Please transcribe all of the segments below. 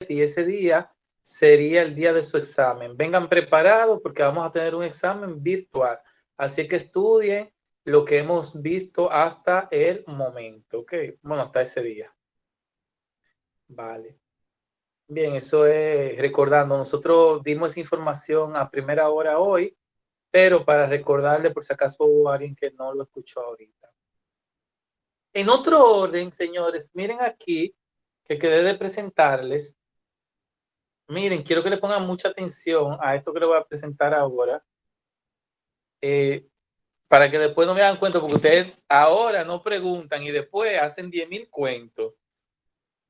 17 y ese día sería el día de su examen. Vengan preparados porque vamos a tener un examen virtual. Así que estudien lo que hemos visto hasta el momento, ¿ok? Bueno, hasta ese día. Vale. Bien, eso es recordando. Nosotros dimos esa información a primera hora hoy, pero para recordarle por si acaso hubo alguien que no lo escuchó ahorita. En otro orden, señores, miren aquí que quedé de presentarles. Miren, quiero que le pongan mucha atención a esto que les voy a presentar ahora, eh, para que después no me hagan cuenta, porque ustedes ahora no preguntan y después hacen 10.000 cuentos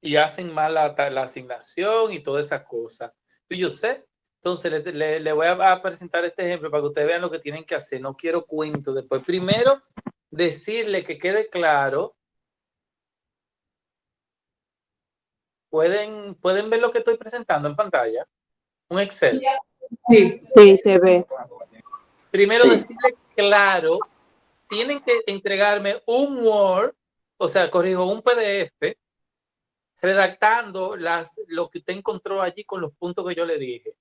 y hacen mal la asignación y todas esas cosas. Y yo sé. Entonces, le voy a presentar este ejemplo para que ustedes vean lo que tienen que hacer. No quiero cuentos. Después, primero, decirle que quede claro. ¿Pueden ver lo que estoy presentando en pantalla? Un Excel. Sí, sí, se ve. Primero, Sí. decirle claro, tienen que entregarme un Word, o sea, corrijo, un PDF, redactando lo que usted encontró allí con los puntos que yo le dije.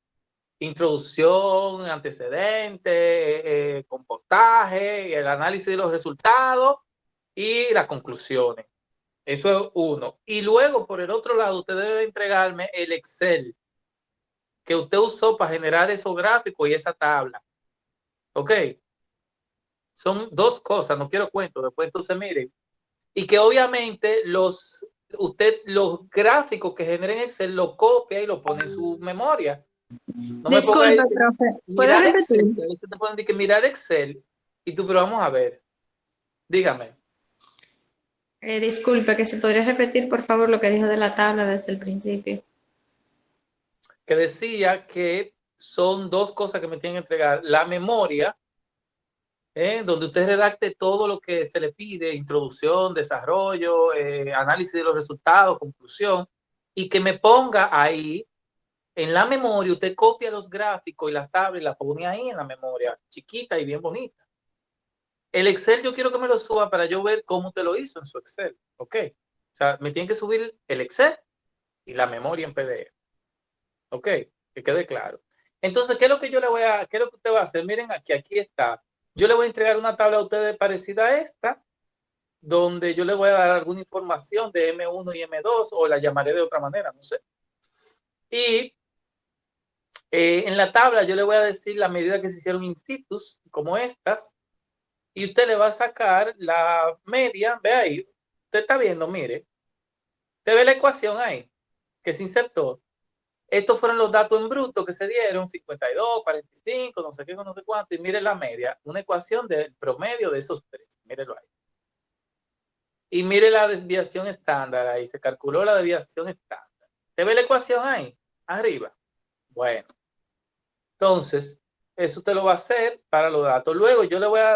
Introducción, antecedentes, compostaje, el análisis de los resultados y las conclusiones. Eso es uno. Y luego, por el otro lado, usted debe entregarme el Excel que usted usó para generar esos gráficos y esa tabla. ¿Ok? Son dos cosas, no quiero cuento. Después entonces miren. Y que obviamente los gráficos que generen Excel lo copia y lo pone en su memoria. No me ponga ahí Disculpe, profe, ¿puede mirar repetir? Excel. Que te ponen que mirar Excel. Y tú, pero vamos a ver. Dígame. Disculpe, que se podría repetir, por favor, lo que dijo de la tabla desde el principio. Que decía que son dos cosas que me tienen que entregar. La memoria, donde usted redacte todo lo que se le pide, introducción, desarrollo, análisis de los resultados, conclusión, y que me ponga ahí en la memoria, usted copia los gráficos y las tablas y las pone ahí en la memoria, chiquita y bien bonita. El Excel yo quiero que me lo suba para yo ver cómo usted lo hizo en su Excel, ¿ok? O sea, me tiene que subir el Excel y la memoria en PDF, ¿ok? Que quede claro. Entonces, ¿qué es lo que qué es lo que usted va a hacer? Miren aquí está. Yo le voy a entregar una tabla a ustedes parecida a esta, donde yo le voy a dar alguna información de M1 y M2, o la llamaré de otra manera, no sé. Y en la tabla yo le voy a decir la medida que se hicieron in situ, como estas, y usted le va a sacar la media, ve ahí, usted está viendo, mire, usted ve la ecuación ahí, que se insertó. Estos fueron los datos en bruto que se dieron, 52, 45, no sé qué, no sé cuánto, y mire la media, una ecuación del promedio de esos tres, mírelo ahí. Y mire la desviación estándar ahí, se calculó la desviación estándar. ¿Usted ve la ecuación ahí? Arriba. Bueno, entonces, eso usted lo va a hacer para los datos. Luego yo le voy a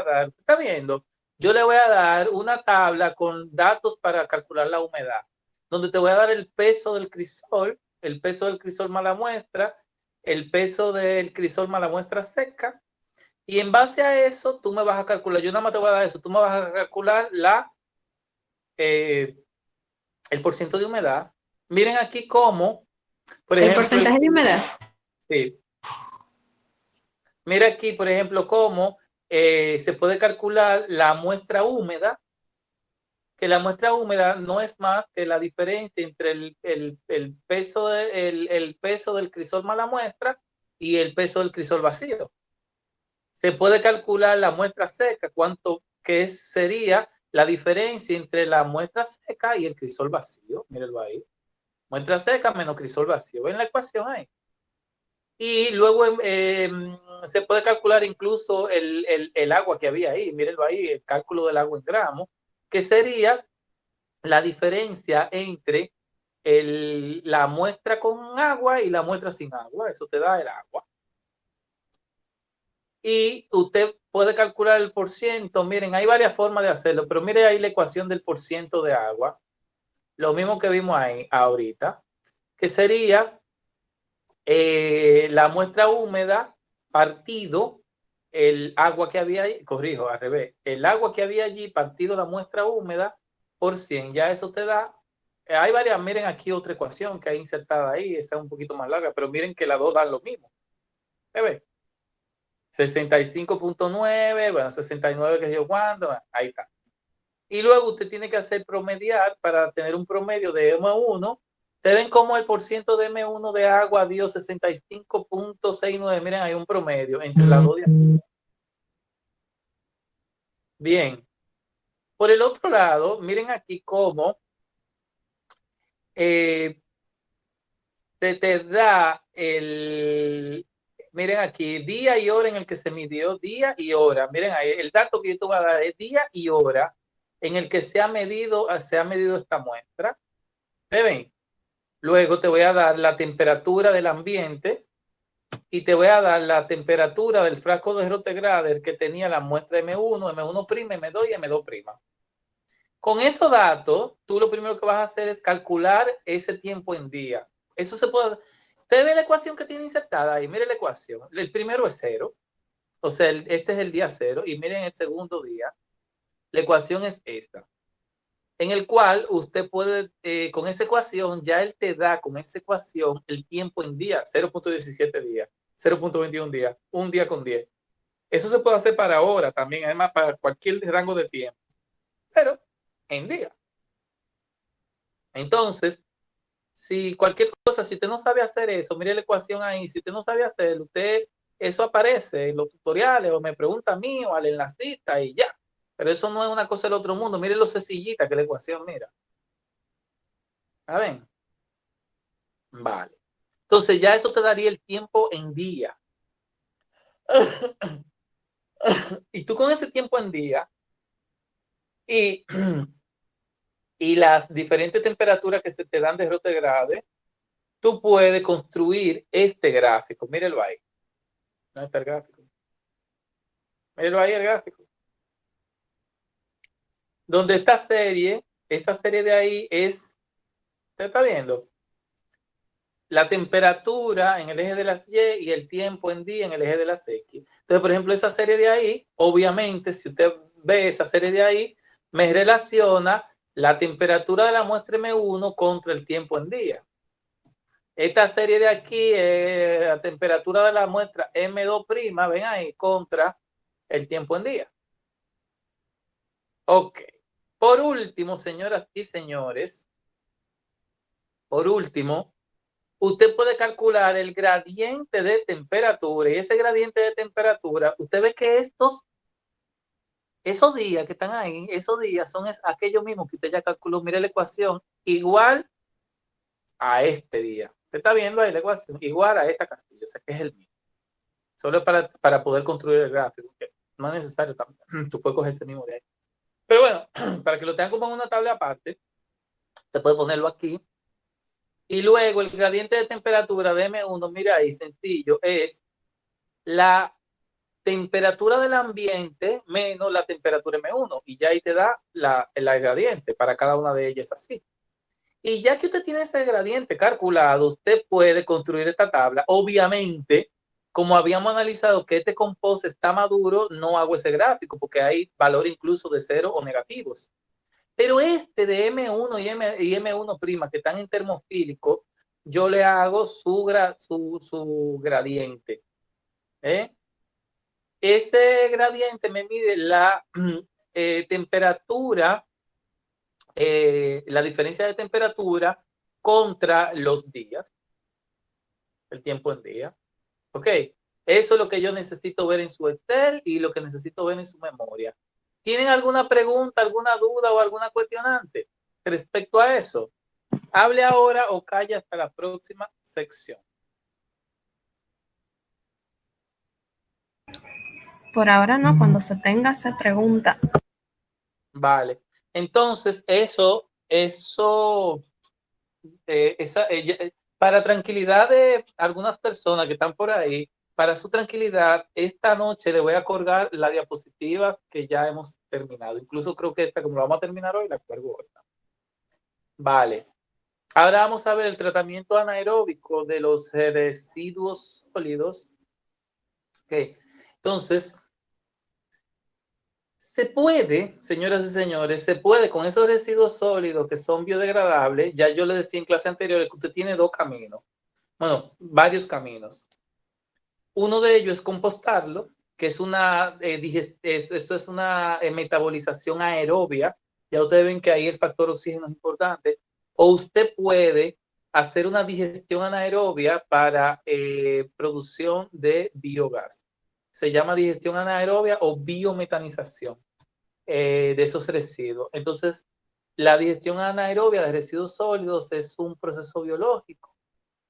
dar, ¿está viendo? Yo le voy a dar una tabla con datos para calcular la humedad, donde te voy a dar el peso del crisol más la muestra, el peso del crisol más la muestra seca, y en base a eso tú me vas a calcular, yo nada más te voy a dar eso, tú me vas a calcular el porcentaje de humedad. Miren aquí cómo, por ¿El ejemplo, porcentaje de humedad? sí. Mira aquí, por ejemplo, cómo se puede calcular la muestra húmeda, que la muestra húmeda no es más que la diferencia entre el peso, el peso del crisol más la muestra y el peso del crisol vacío. Se puede calcular la muestra seca, sería la diferencia entre la muestra seca y el crisol vacío. Mírenlo ahí. Muestra seca menos crisol vacío. ¿Ven la ecuación ahí? Y luego se puede calcular incluso el agua que había ahí. Mírenlo ahí, el cálculo del agua en gramos, que sería la diferencia entre la muestra con agua y la muestra sin agua. Eso te da el agua. Y usted puede calcular el porciento. Miren, hay varias formas de hacerlo, pero mire ahí la ecuación del porciento de agua. Lo mismo que vimos ahí ahorita, que sería la muestra húmeda partido el agua que había ahí, corrijo, al revés, el agua que había allí partido la muestra húmeda por 100, ya eso te da hay varias, miren aquí otra ecuación que hay insertada ahí, esa es un poquito más larga, pero miren que las dos dan lo mismo. ¿Se ve? 65.9, bueno, 69 que yo cuánto, ahí está. Y luego usted tiene que hacer promediar para tener un promedio de M1. Te ven como el porciento de M1 de agua dio 65.69. Miren, hay un promedio entre las dos. Bien. Por el otro lado, miren aquí cómo te da miren aquí, día y hora en el que se midió, día y hora. Miren ahí, el dato que yo te voy a dar es día y hora en el que se ha medido esta muestra. ¿Se ven? Luego te voy a dar la temperatura del ambiente y te voy a dar la temperatura del frasco de Rottegrader que tenía la muestra M1, M1', M2 y M2'. Con esos datos, tú lo primero que vas a hacer es calcular ese tiempo en día. Eso se puede... Usted ve la ecuación que tiene insertada ahí, mire la ecuación. El primero es 0, o sea, este es el día 0, y miren el segundo día. La ecuación es esta, en el cual usted puede, con esa ecuación, ya él te da con esa ecuación el tiempo en día, 0.17 días, 0.21 días, un día con 10. Eso se puede hacer para hora también, además para cualquier rango de tiempo, pero en día. Entonces, si cualquier cosa, si usted no sabe hacer eso, mire la ecuación ahí, si usted no sabe hacerlo, eso aparece en los tutoriales o me pregunta a mí o al enlacista y ya. Pero eso no es una cosa del otro mundo. Mire lo sencillita que la ecuación, mira. ¿La ven? Vale. Entonces ya eso te daría el tiempo en día. Y tú con ese tiempo en día y, y las diferentes temperaturas que se te dan de Rottegrader, tú puedes construir este gráfico. Mírelo ahí. ¿No está el gráfico? Mírelo ahí el gráfico. Donde esta serie de ahí es, ¿se está viendo? La temperatura en el eje de las Y y el tiempo en día en el eje de las X. Entonces, por ejemplo, esa serie de ahí, obviamente, si usted ve esa serie de ahí, me relaciona la temperatura de la muestra M1 contra el tiempo en día. Esta serie de aquí es la temperatura de la muestra M2', ven ahí, contra el tiempo en día. Ok. Por último, señoras y señores, por último, usted puede calcular el gradiente de temperatura y ese gradiente de temperatura, usted ve que esos días que están ahí, esos días son aquellos mismos que usted ya calculó. Mire la ecuación, igual a este día. Usted está viendo ahí la ecuación, igual a esta casilla, o sea que es el mismo. Solo para poder construir el gráfico, que no es necesario también. Tú puedes coger ese mismo de ahí. Pero bueno, para que lo tengan como en una tabla aparte, te puede ponerlo aquí. Y luego el gradiente de temperatura de M1, mira ahí, sencillo, es la temperatura del ambiente menos la temperatura M1. Y ya ahí te da el gradiente para cada una de ellas así. Y ya que usted tiene ese gradiente calculado, usted puede construir esta tabla. Obviamente, como habíamos analizado que este compost está maduro, no hago ese gráfico porque hay valor incluso de 0 o negativos. Pero este de M1 y M1' que están en termofílico, yo le hago su gradiente. Ese gradiente me mide la temperatura, la diferencia de temperatura contra los días, el tiempo en día. ¿Ok? Eso es lo que yo necesito ver en su Excel y lo que necesito ver en su memoria. ¿Tienen alguna pregunta, alguna duda o alguna cuestionante respecto a eso? Hable ahora o calle hasta la próxima sección. Por ahora no, cuando se tenga se pregunta. Vale. Entonces, para tranquilidad de algunas personas que están por ahí, para su tranquilidad, esta noche le voy a colgar las diapositivas que ya hemos terminado. Incluso creo que esta, como lo vamos a terminar hoy, la cuelgo hoy. Vale. Ahora vamos a ver el tratamiento anaeróbico de los residuos sólidos. Ok. Entonces, Se puede, señoras y señores, se puede con esos residuos sólidos que son biodegradables. Ya yo le decía en clase anterior que usted tiene dos caminos, bueno, varios caminos. Uno de ellos es compostarlo, que es esto es una metabolización aerobia. Ya ustedes ven que ahí el factor oxígeno es importante. O usted puede hacer una digestión anaerobia para producción de biogás. Se llama digestión anaerobia o biometanización de esos residuos. Entonces, la digestión anaerobia de residuos sólidos es un proceso biológico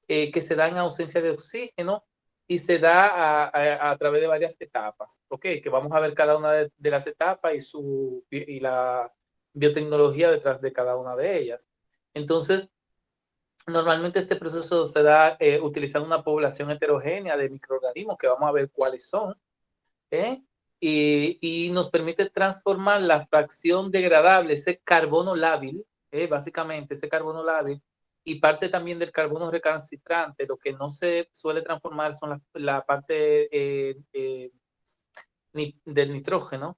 que se da en ausencia de oxígeno y se da a través de varias etapas, ¿ok? Que vamos a ver cada una de las etapas y la biotecnología detrás de cada una de ellas. Entonces, normalmente este proceso se da utilizando una población heterogénea de microorganismos que vamos a ver cuáles son, ¿eh? Y nos permite transformar la fracción degradable, ese carbono lábil, básicamente ese carbono lábil, y parte también del carbono recalcitrante. Lo que no se suele transformar son la parte del nitrógeno,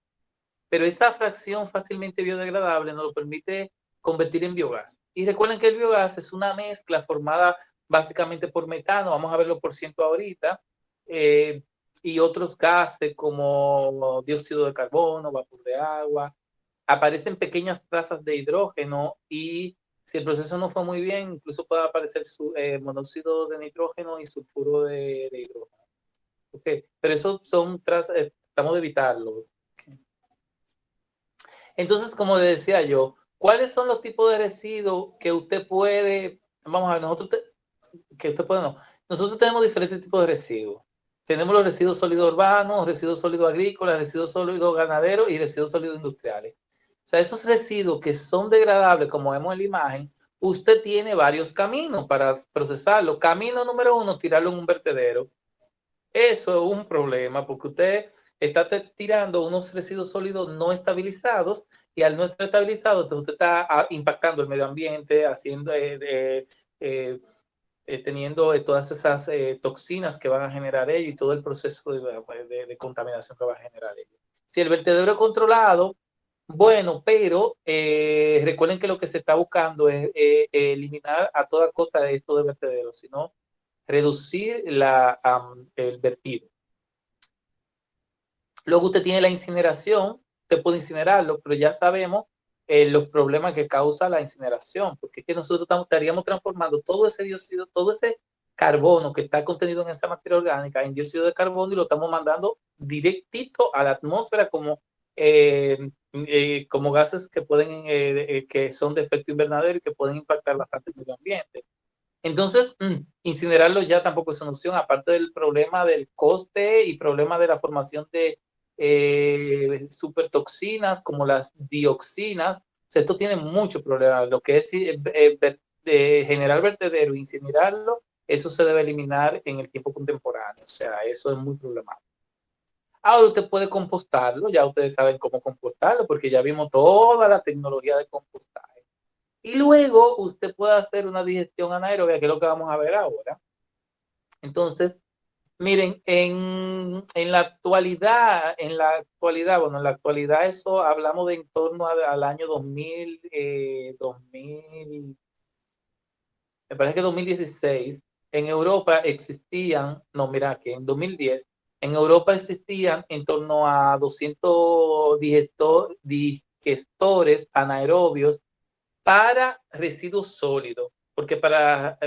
pero esa fracción fácilmente biodegradable nos lo permite convertir en biogás. Y recuerden que el biogás es una mezcla formada básicamente por metano, vamos a verlo por ciento ahorita, y otros gases como dióxido de carbono, vapor de agua. Aparecen pequeñas trazas de hidrógeno y si el proceso no fue muy bien, incluso puede aparecer monóxido de nitrógeno y sulfuro de hidrógeno. Okay. Pero eso son trazas, estamos de evitarlo. Okay. Entonces, como le decía yo, ¿cuáles son los tipos de residuos que usted puede, vamos a ver, que usted puede no, nosotros tenemos diferentes tipos de residuos. Tenemos los residuos sólidos urbanos, residuos sólidos agrícolas, residuos sólidos ganaderos y residuos sólidos industriales. O sea, esos residuos que son degradables, como vemos en la imagen, usted tiene varios caminos para procesarlo. Camino número uno, tirarlo en un vertedero. Eso es un problema porque usted está tirando unos residuos sólidos no estabilizados y al no estar estabilizado, entonces usted está impactando el medio ambiente, teniendo todas esas toxinas que van a generar ello y todo el proceso de contaminación que va a generar ello. Si el vertedero es controlado, bueno, pero recuerden que lo que se está buscando es eliminar a toda costa de esto de vertederos, sino reducir el vertido. Luego usted tiene la incineración, usted puede incinerarlo, pero ya sabemos los problemas que causa la incineración, porque es que nosotros estaríamos transformando todo ese dióxido, todo ese carbono que está contenido en esa materia orgánica en dióxido de carbono y lo estamos mandando directito a la atmósfera como gases que que son de efecto invernadero y que pueden impactar bastante el medio ambiente. Entonces, incinerarlo ya tampoco es una opción, aparte del problema del coste y problema de la formación de supertoxinas como las dioxinas. O sea, esto tiene muchos problemas. Lo que es generar vertedero e incinerarlo, eso se debe eliminar en el tiempo contemporáneo. O sea, eso es muy problemático. Ahora usted puede compostarlo, ya ustedes saben cómo compostarlo, porque ya vimos toda la tecnología de compostaje. Y luego usted puede hacer una digestión anaerobia, que es lo que vamos a ver ahora. Entonces, miren, bueno, en la actualidad eso hablamos de en torno al año 2000, me parece que 2016, en Europa existían, no, mira, que en 2010, en Europa existían en torno a 200 digestores anaerobios para residuos sólidos, porque para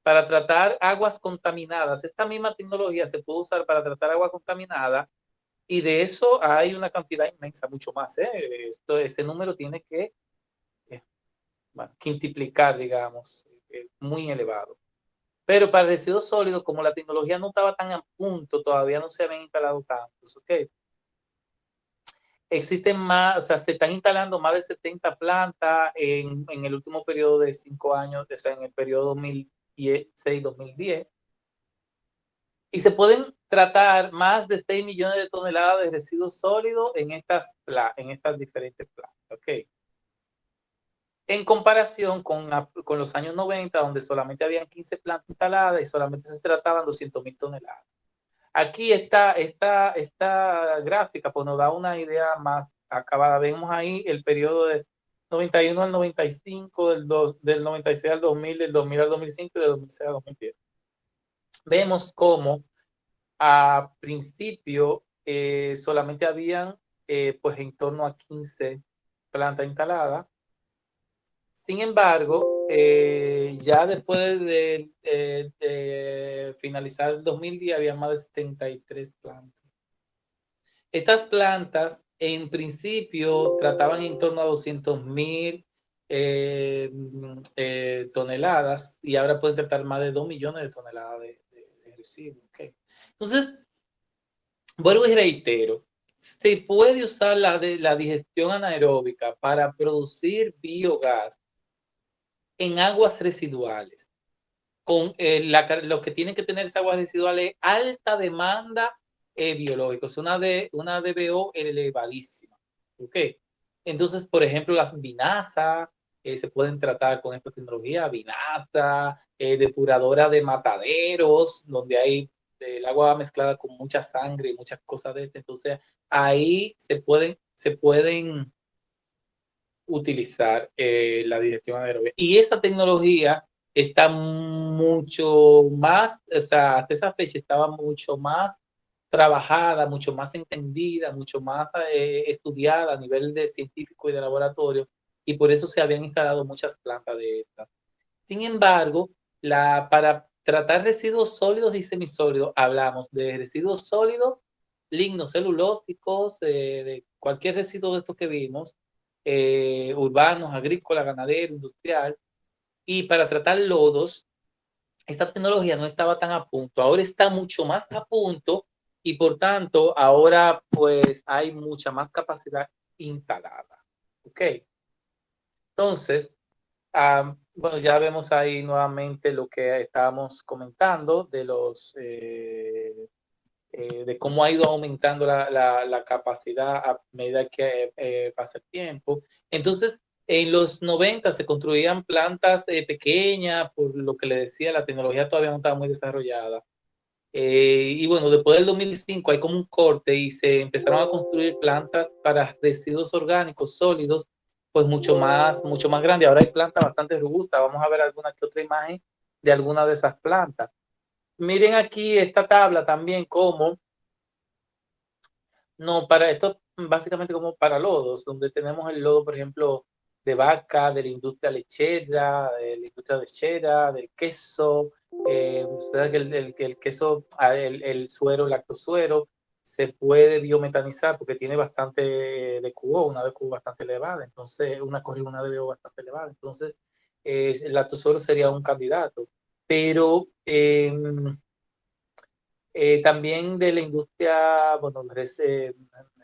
tratar aguas contaminadas, esta misma tecnología se puede usar para tratar agua contaminada y de eso hay una cantidad inmensa, mucho más. Ese número tiene que bueno, quintuplicar, digamos, muy elevado. Pero para residuos sólidos, como la tecnología no estaba tan a punto, todavía no se habían instalado tantos, ¿ok? Existen más, o sea, se están instalando más de 70 plantas en el último periodo de 5 años, o sea, en el periodo 2006-2010, y se pueden tratar más de 6 millones de toneladas de residuos sólidos en estas diferentes plantas, ¿ok? En comparación con los años 90, donde solamente habían 15 plantas instaladas y solamente se trataban 200,000 toneladas. Aquí esta gráfica pues, nos da una idea más acabada. Vemos ahí el periodo de 91 al 95, del 96 al 2000, del 2000 al 2005 y del 2006 al 2010. Vemos cómo a principio solamente habían pues en torno a 15 plantas instaladas. Sin embargo, ya después de finalizar el 2010 había más de 73 plantas. Estas plantas en principio trataban en torno a 200,000 toneladas y ahora pueden tratar más de 2 millones de toneladas de residuos. Okay. Entonces, vuelvo y reitero, se puede usar la digestión anaeróbica para producir biogás en aguas residuales. Con lo que tienen que tener esas aguas residuales, alta demanda biológica, es una DBO elevadísima. ¿Okay? Entonces, por ejemplo, las vinazas se pueden tratar con esta tecnología, vinasa, depuradora de mataderos, donde hay el agua mezclada con mucha sangre y muchas cosas de esto. Entonces, ahí se pueden utilizar la digestión anaerobia. Y esa tecnología está mucho más, o sea, hasta esa fecha estaba mucho más trabajada, mucho más entendida, mucho más estudiada a nivel de científico y de laboratorio, y por eso se habían instalado muchas plantas de estas. Sin embargo, para tratar residuos sólidos y semisólidos, hablamos de residuos sólidos, lignocelulósicos, de cualquier residuo de estos que vimos, urbanos, agrícola, ganadero, industrial, y para tratar lodos, esta tecnología no estaba tan a punto, ahora está mucho más a punto y por tanto ahora pues hay mucha más capacidad instalada. ¿Ok? Entonces, bueno, ya vemos ahí nuevamente lo que estábamos comentando de cómo ha ido aumentando la capacidad a medida que pasa el tiempo. Entonces, en los 90 se construían plantas pequeñas, por lo que le decía, la tecnología todavía no estaba muy desarrollada. Y bueno, después del 2005 hay como un corte y se empezaron a construir plantas para residuos orgánicos sólidos, pues mucho más grande. Ahora hay plantas bastante robustas. Vamos a ver alguna que otra imagen de alguna de esas plantas. Miren aquí esta tabla también como, no, para esto básicamente como para lodos, donde tenemos el lodo, por ejemplo, de vaca, de la industria lechera, del queso. Ustedes que el queso, el suero, el lactosuero, se puede biometanizar porque tiene bastante DQO, una DQO bastante elevada, entonces una DBO bastante elevada. Entonces, el lactosuero sería un candidato. Pero también de la industria, bueno,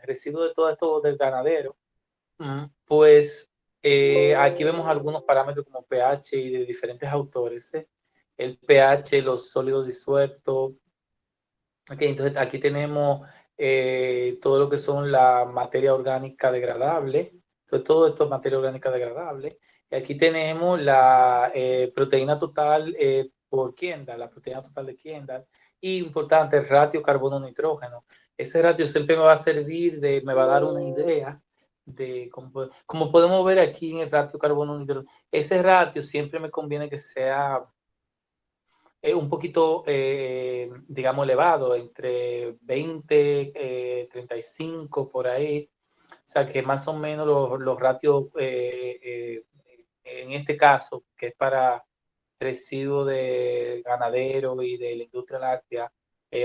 residuos de todo esto del ganadero, pues aquí vemos algunos parámetros como pH y de diferentes autores. El pH, los sólidos disueltos. Okay, entonces aquí tenemos todo lo que son la materia orgánica degradable. Entonces todo esto es materia orgánica degradable. Y aquí tenemos la proteína total por Kendall, la proteína total de Kendall. Y importante, el ratio carbono-nitrógeno. Ese ratio siempre me va a servir, me va a dar una idea de como podemos ver aquí en el ratio carbono-nitrógeno. Ese ratio siempre me conviene que sea un poquito, digamos, elevado, entre 20, 35 por ahí. O sea que más o menos los ratios, en este caso, que es para residuos de ganadero y de la industria láctea,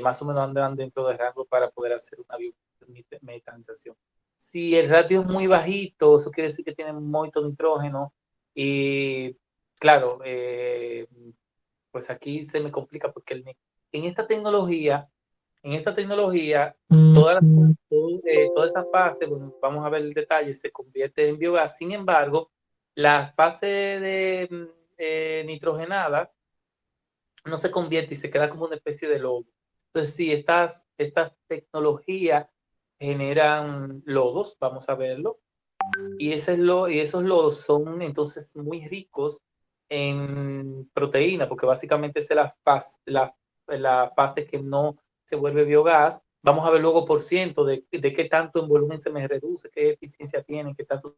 más o menos andan dentro del rango para poder hacer una biometanización. Si el ratio es muy bajito, eso quiere decir que tiene mucho nitrógeno y, claro, pues aquí se me complica porque en esta tecnología, toda esa fase, bueno, vamos a ver el detalle, se convierte en biogás. Sin embargo, la fase de nitrogenada no se convierte y se queda como una especie de lodo. Entonces, si estas tecnologías generan lodos, vamos a verlo, y esos lodos son entonces muy ricos en proteína, porque básicamente es la fase que no se vuelve biogás. Vamos a ver luego por ciento de qué tanto en volumen se me reduce, qué eficiencia tiene, qué tanto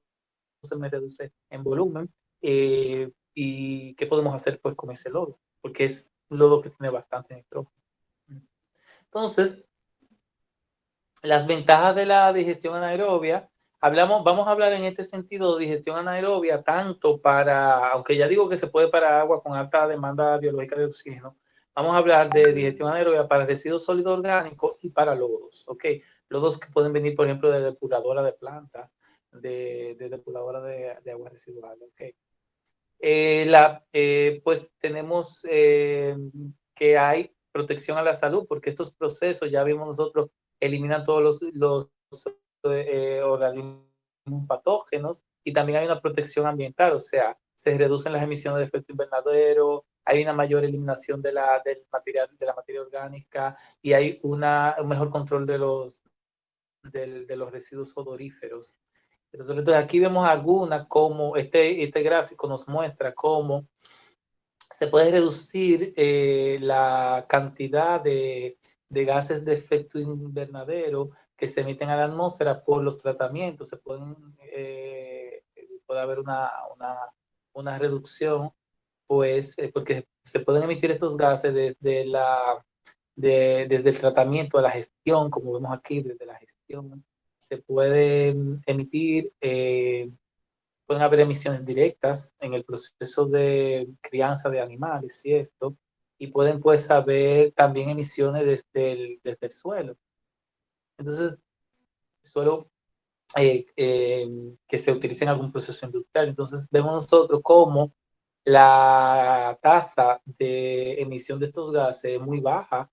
se me reduce en volumen, y qué podemos hacer pues con ese lodo, porque es un lodo que tiene bastante nitrógeno. Entonces, las ventajas de la digestión anaerobia, vamos a hablar en este sentido de digestión anaerobia tanto para, aunque ya digo que se puede para agua con alta demanda biológica de oxígeno, vamos a hablar de digestión anaerobia para residuos sólidos orgánicos y para lodos, ¿ok? Lodos que pueden venir, por ejemplo, de depuradora de planta, de depuradora de agua residual, ¿ok? Pues tenemos que hay protección a la salud, porque estos procesos, ya vimos nosotros, eliminan todos los organismos patógenos, y también hay una protección ambiental, o sea, se reducen las emisiones de efecto invernadero, hay una mayor eliminación de la materia orgánica, y hay un mejor control de los residuos odoríferos. Entonces aquí vemos algunas, como este gráfico nos muestra cómo se puede reducir la cantidad de gases de efecto invernadero que se emiten a la atmósfera por los tratamientos. Puede haber una reducción, pues, porque se pueden emitir estos gases desde el tratamiento a la gestión, como vemos aquí, desde la gestión. Se pueden emitir, pueden haber emisiones directas en el proceso de crianza de animales y esto, y pueden pues haber también emisiones desde el suelo. Entonces, el suelo que se utiliza en algún proceso industrial. Entonces, vemos nosotros cómo la tasa de emisión de estos gases es muy baja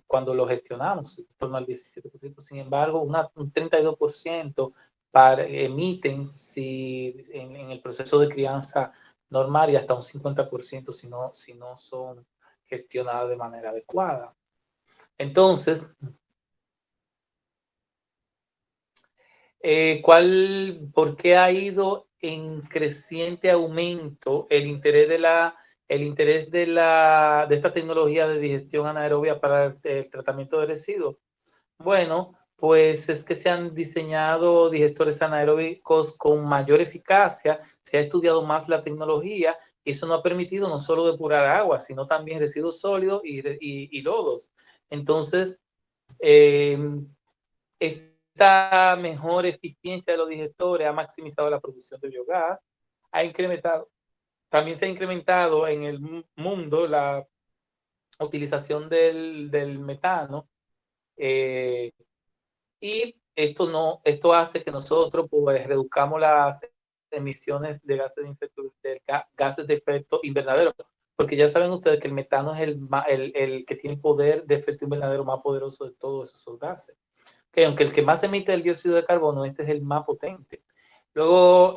cuando lo gestionamos, en torno al 17%. Sin embargo, un 32% emiten en el proceso de crianza normal, y hasta un 50% si no son gestionadas de manera adecuada. Entonces, ¿por qué ha ido en creciente aumento el interés de esta tecnología de digestión anaerobia para el tratamiento de residuos? Bueno, pues es que se han diseñado digestores anaeróbicos con mayor eficacia, se ha estudiado más la tecnología, y eso nos ha permitido no solo depurar agua, sino también residuos sólidos y lodos. Entonces, esta mejor eficiencia de los digestores ha maximizado la producción de biogás, también se ha incrementado en el mundo la utilización del metano, y esto hace que nosotros pues reduzcamos las emisiones de gases de efecto invernadero, porque ya saben ustedes que el metano es el que tiene poder de efecto invernadero más poderoso de todos esos gases. Que aunque el que más emite el dióxido de carbono, este es el más potente. Luego,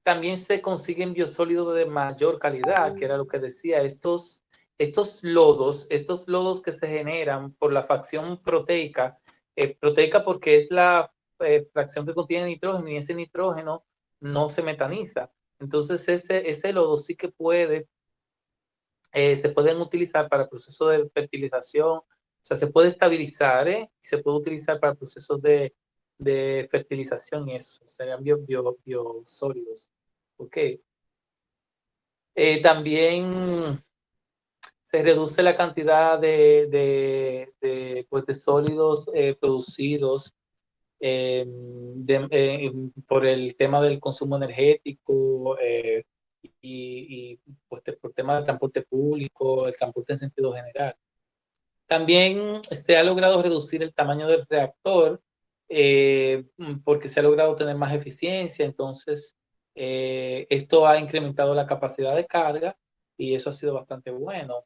también se consiguen biosólidos de mayor calidad, que era lo que decía, estos lodos que se generan por la fracción proteica porque es la fracción que contiene nitrógeno, y ese nitrógeno no se metaniza. Entonces, ese lodo sí que se pueden utilizar para procesos de fertilización, o sea, se puede estabilizar, y se puede utilizar para procesos de fertilización, y eso serían biosólidos. Ok. También se reduce la cantidad pues de sólidos producidos por el tema del consumo energético, y pues por tema del transporte público, el transporte en sentido general. También se ha logrado reducir el tamaño del reactor, porque se ha logrado tener más eficiencia. Entonces, esto ha incrementado la capacidad de carga, y eso ha sido bastante bueno.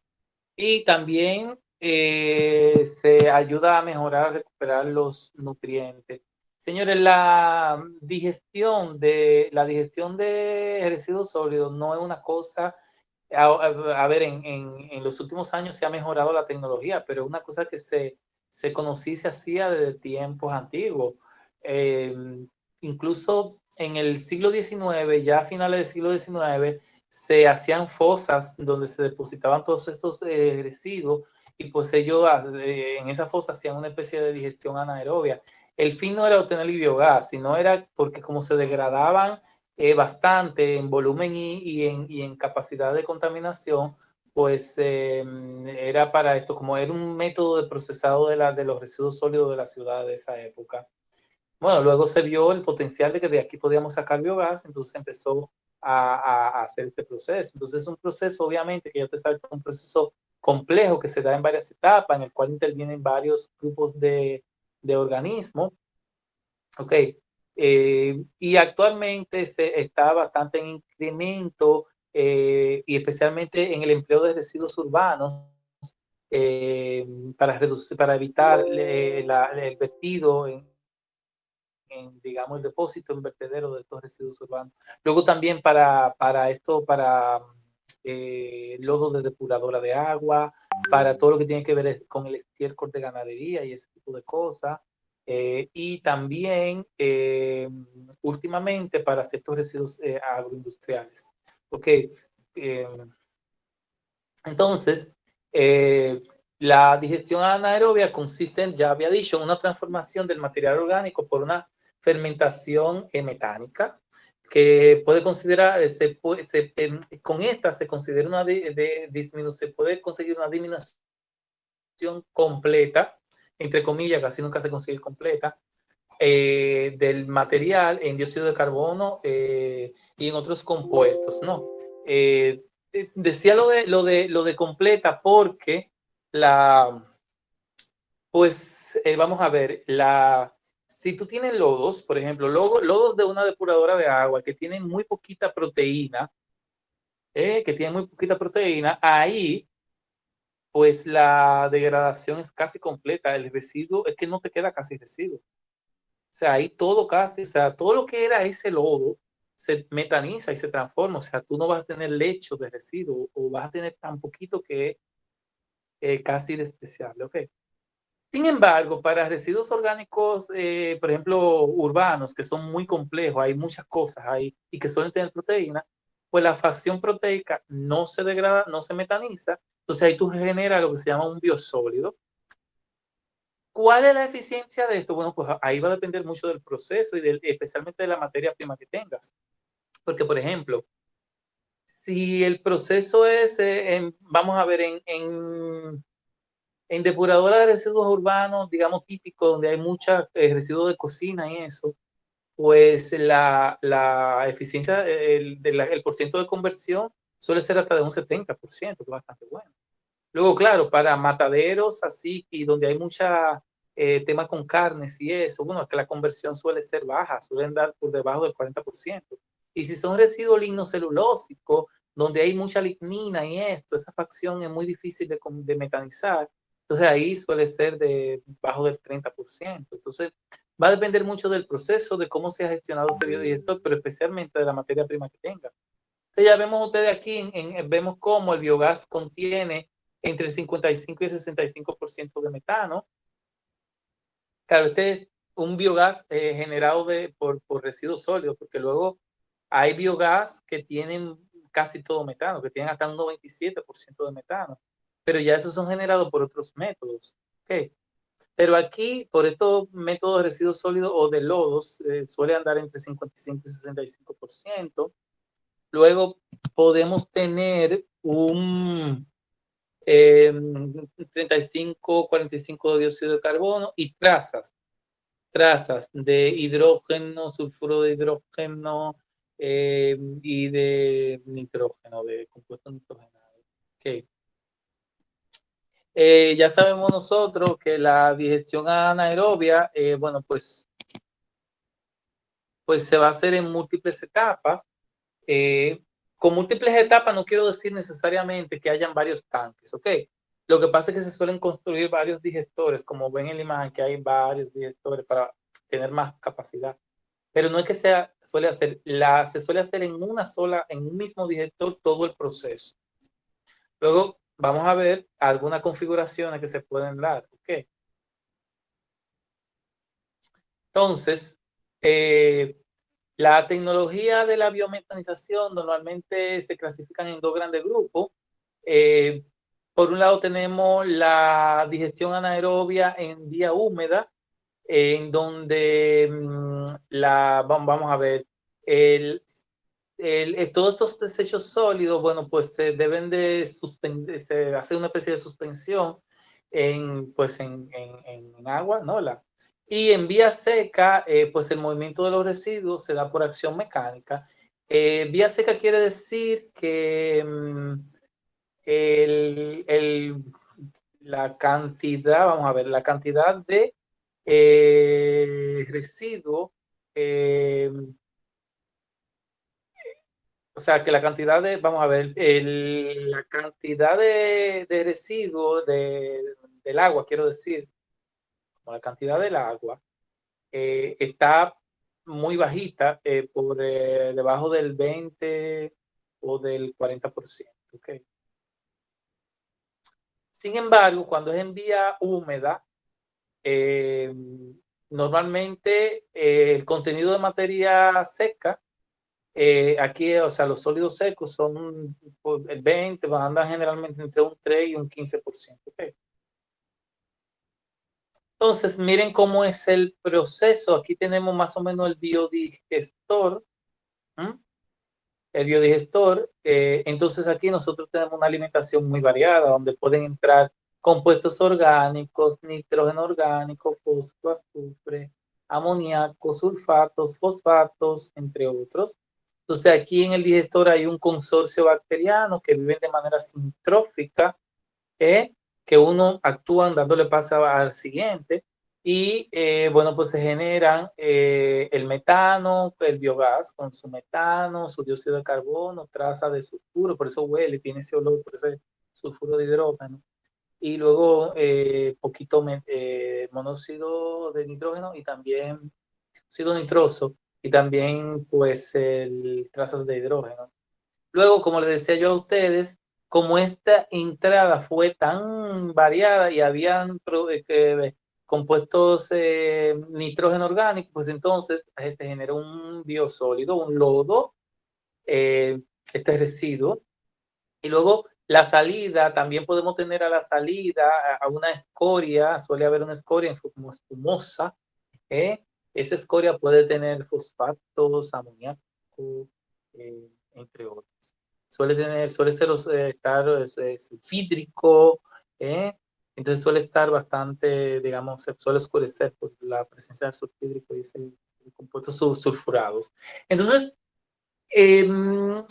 Y también se ayuda a mejorar, a recuperar los nutrientes. Señores, la digestión de residuos sólidos no es una cosa. A ver, en los últimos años se ha mejorado la tecnología, pero es una cosa que se conocía y se hacía desde tiempos antiguos. Eh, Incluso en el siglo XIX, ya a finales del siglo XIX, se hacían fosas donde se depositaban todos estos residuos, y pues ellos en esa fosa hacían una especie de digestión anaerobia. El fin no era obtener el biogás, sino era porque como se degradaban bastante en volumen y en capacidad de contaminación, pues era para esto, como era un método de procesado de los residuos sólidos de la ciudad de esa época. Bueno, luego se vio el potencial de que de aquí podíamos sacar biogás, entonces empezó a hacer este proceso. Entonces es un proceso, obviamente, que ya te sabes, un proceso complejo que se da en varias etapas, en el cual intervienen varios grupos de organismos. Ok, y actualmente se está bastante en incremento y especialmente en el empleo de residuos urbanos eh, para evitar el vertido digamos, el depósito en vertedero de estos residuos urbanos. Luego también para lodos de depuradora de agua, para todo lo que tiene que ver con el estiércol de ganadería y ese tipo de cosas. Y también últimamente para ciertos residuos agroindustriales. Ok, eh, entonces, la digestión anaerobia consiste en, ya había dicho, una transformación del material orgánico por una fermentación metánica que puede considerar, con esta se considera se puede conseguir una disminución completa, entre comillas, casi nunca se consigue completa, del material en dióxido de carbono y en otros compuestos, ¿no? Decía lo de completa porque la, pues vamos a ver, si tú tienes lodos, por ejemplo, lodos de una depuradora de agua que tienen muy poquita proteína, ahí pues la degradación es casi completa, el residuo es que no te queda casi residuo. O sea, ahí todo casi, o sea, todo lo que era ese lodo se metaniza y se transforma. O sea, tú no vas a tener lecho de residuo o vas a tener tan poquito que es casi despreciable. ¿Ok? Sin embargo, para residuos orgánicos, por ejemplo, urbanos, que son muy complejos, hay muchas cosas ahí y que suelen tener proteína, pues la fracción proteica no se degrada, no se metaniza. Entonces ahí tú generas lo que se llama un biosólido. ¿Cuál es la eficiencia de esto? Bueno, pues ahí va a depender mucho del proceso y especialmente de la materia prima que tengas. Porque, por ejemplo, si el proceso es, vamos a ver, en depuradora de residuos urbanos, digamos típico, donde hay muchos residuos de cocina y eso, pues la eficiencia, el porcentaje de conversión suele ser hasta de un 70%, que es bastante bueno. Luego, claro, para mataderos así y donde hay mucha tema con carnes y eso, bueno, es que la conversión suele ser baja, suelen dar por debajo del 40%. Y si son residuos lignocelulósicos, donde hay mucha lignina y esto, esa fracción es muy difícil de metanizar, entonces ahí suele ser de bajo del 30%. Entonces va a depender mucho del proceso, de cómo se ha gestionado ese biodigestor, pero especialmente de la materia prima que tenga. Entonces ya vemos ustedes aquí, vemos cómo el biogás contiene entre el 55 y el 65% de metano. Claro, este es un biogás generado por residuos sólidos, porque luego hay biogás que tienen casi todo metano, que tienen hasta un 97% de metano, pero ya esos son generados por otros métodos. ¿Okay? Pero aquí, por estos métodos de residuos sólidos o de lodos, suele andar entre 55 y 65%. Luego podemos tener un 35, 45 de dióxido de carbono y trazas de hidrógeno, sulfuro de hidrógeno y de nitrógeno, de compuestos nitrogenados. Okay. Ya sabemos nosotros que la digestión anaerobia, bueno, pues se va a hacer en múltiples etapas. Con múltiples etapas no quiero decir necesariamente que hayan varios tanques, ¿ok? Lo que pasa es que se suelen construir varios digestores, como ven en la imagen que hay varios digestores para tener más capacidad. Pero no es que se suele hacer en un mismo digestor todo el proceso. Luego vamos a ver algunas configuraciones que se pueden dar, ¿ok? Entonces, la tecnología de la biometanización normalmente se clasifican en dos grandes grupos. por un lado tenemos la digestión anaerobia en vía húmeda, en donde vamos a ver, todos estos desechos sólidos, bueno, pues se deben de suspender, se hace una especie de suspensión pues en agua, ¿no? Y en vía seca, pues el movimiento de los residuos se da por acción mecánica. Vía seca quiere decir que la cantidad, vamos a ver, la cantidad de residuo, o sea, que la cantidad de, vamos a ver, la cantidad de residuo del agua, quiero decir, como la cantidad del agua, está muy bajita, por debajo del 20 o del 40%. ¿Okay? Sin embargo, cuando es en vía húmeda, normalmente el contenido de materia seca, aquí, o sea, los sólidos secos son el 20, andan generalmente entre un 3 y un 15%. ¿Okay? Entonces, miren cómo es el proceso. Aquí tenemos más o menos el biodigestor. ¿Mm? El biodigestor. Entonces, aquí nosotros tenemos una alimentación muy variada, donde pueden entrar compuestos orgánicos, nitrógeno orgánico, fósforo, azufre, amoníaco, sulfatos, fosfatos, entre otros. Entonces, aquí en el digestor hay un consorcio bacteriano que viven de manera sintrófica, que uno actúa dándole paso al siguiente. Y bueno, pues se generan el metano, el biogás con su metano, su dióxido de carbono, traza de sulfuro, por eso huele, tiene ese olor, por ese sulfuro de hidrógeno. Y luego poquito monóxido de nitrógeno y también óxido nitroso y también pues trazas de hidrógeno. Luego, como les decía yo a ustedes, como esta entrada fue tan variada y habían compuestos nitrógeno orgánico, pues entonces se generó un biosólido, un lodo, este residuo. Y luego la salida, también podemos tener a la salida a una escoria, suele haber una escoria como espumosa. Esa escoria puede tener fosfatos, amoníaco, entre otros. Suele ser estar sulfídrico, entonces suele estar bastante, digamos, suele oscurecer por la presencia del sulfídrico y ese compuestos sulfurados. Entonces,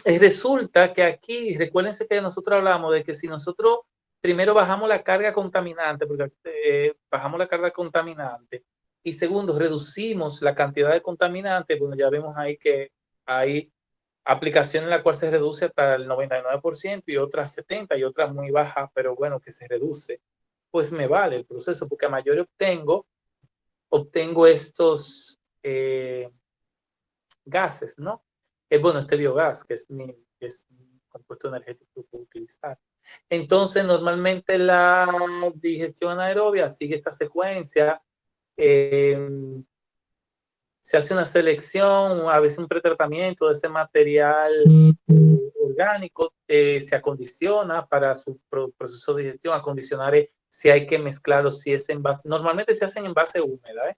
resulta que aquí, recuérdense que nosotros hablamos de que si nosotros primero bajamos la carga contaminante, porque bajamos la carga contaminante, y segundo, reducimos la cantidad de contaminantes, bueno, ya vemos ahí que hay aplicación en la cual se reduce hasta el 99% y otras 70% y otras muy bajas, pero bueno, que se reduce, pues me vale el proceso, porque a mayor obtengo estos gases, ¿no? Bueno, este biogás, que es mi compuesto energético que puedo utilizar. Entonces, normalmente la digestión anaerobia sigue esta secuencia. Se hace una selección, a veces un pretratamiento de ese material orgánico, se acondiciona para su proceso de digestión, acondicionar si hay que mezclarlo, si es en base, normalmente se hacen en base húmeda,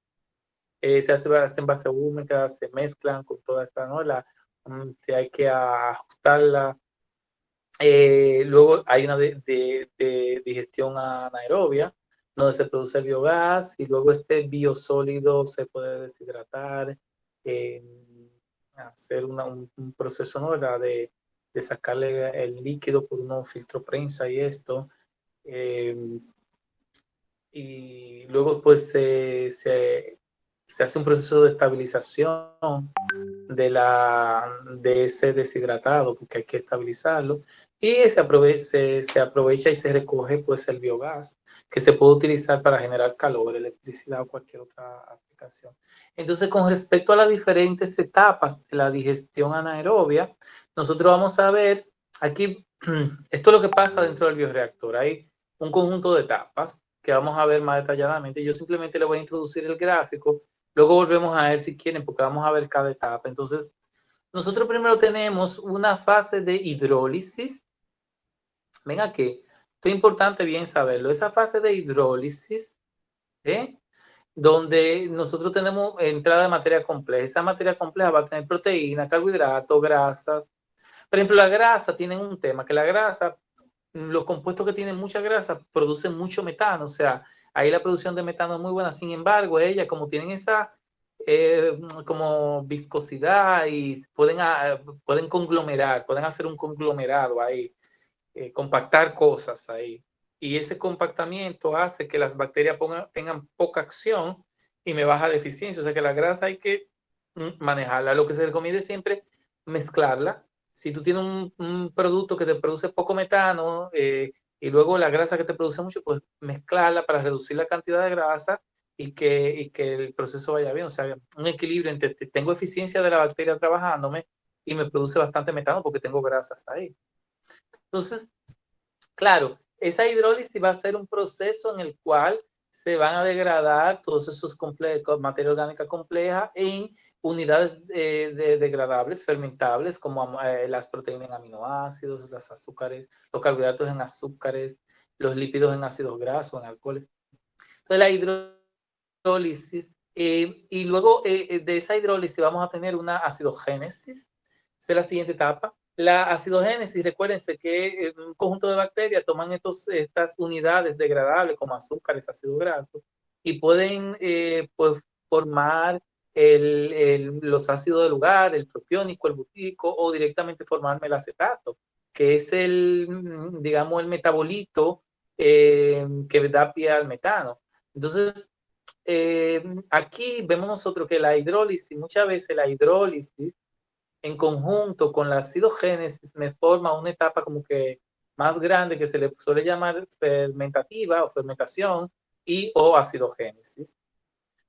se hace en base húmeda, se mezclan con toda esta, ¿no? Si hay que ajustarla. Luego hay una de digestión anaerobia, donde se produce el biogás y luego este biosólido se puede deshidratar, hacer un proceso, ¿no? de sacarle el líquido por un filtro prensa y esto. Y luego pues se hace un proceso de estabilización de ese deshidratado, porque hay que estabilizarlo, y se aprovecha y se recoge pues el biogás, que se puede utilizar para generar calor, electricidad o cualquier otra aplicación. Entonces, con respecto a las diferentes etapas de la digestión anaerobia, nosotros vamos a ver aquí, esto es lo que pasa dentro del bioreactor. Hay un conjunto de etapas que vamos a ver más detalladamente. Yo simplemente le voy a introducir el gráfico. Luego volvemos a ver si quieren, porque vamos a ver cada etapa. Entonces, nosotros primero tenemos una fase de hidrólisis. Ven aquí. es importante bien saberlo. Esa fase de hidrólisis, donde nosotros tenemos entrada de materia compleja. Esa materia compleja va a tener proteínas, carbohidratos, grasas. Por ejemplo, la grasa tiene un tema, que la grasa, los compuestos que tienen mucha grasa producen mucho metano, o sea, ahí la producción de metano es muy buena. Sin embargo, ellas como tienen esa como viscosidad y pueden conglomerar, pueden hacer un conglomerado ahí, compactar cosas ahí. Y ese compactamiento hace que las bacterias tengan poca acción y me baja la eficiencia. O sea que la grasa hay que manejarla. Lo que se recomienda es siempre mezclarla. Si tú tienes un producto que te produce poco metano y luego la grasa que te produce mucho, pues mezclarla para reducir la cantidad de grasa y que el proceso vaya bien. O sea, un equilibrio entre tengo eficiencia de la bacteria trabajándome y me produce bastante metano porque tengo grasas ahí. Entonces, claro, esa hidrólisis va a ser un proceso en el cual se van a degradar todos esos materia orgánica compleja en unidades degradables, fermentables, como las proteínas en aminoácidos, los azúcares, los carbohidratos en azúcares, los lípidos en ácidos grasos, en alcoholes. Entonces, la hidrólisis, y luego de esa hidrólisis vamos a tener una acidogénesis, esa es la siguiente etapa. La acidogénesis, recuérdense que un conjunto de bacterias toman estas unidades degradables como azúcares, ácidos grasos, y pueden pues, formar los ácidos del lugar, el propiónico, el butírico, o directamente formar melacetato, que es digamos, el metabolito que da pie al metano. Entonces, aquí vemos nosotros que la hidrólisis, muchas veces la hidrólisis en conjunto con la acidogénesis me forma una etapa como que más grande que se le suele llamar fermentativa o fermentación y o acidogénesis.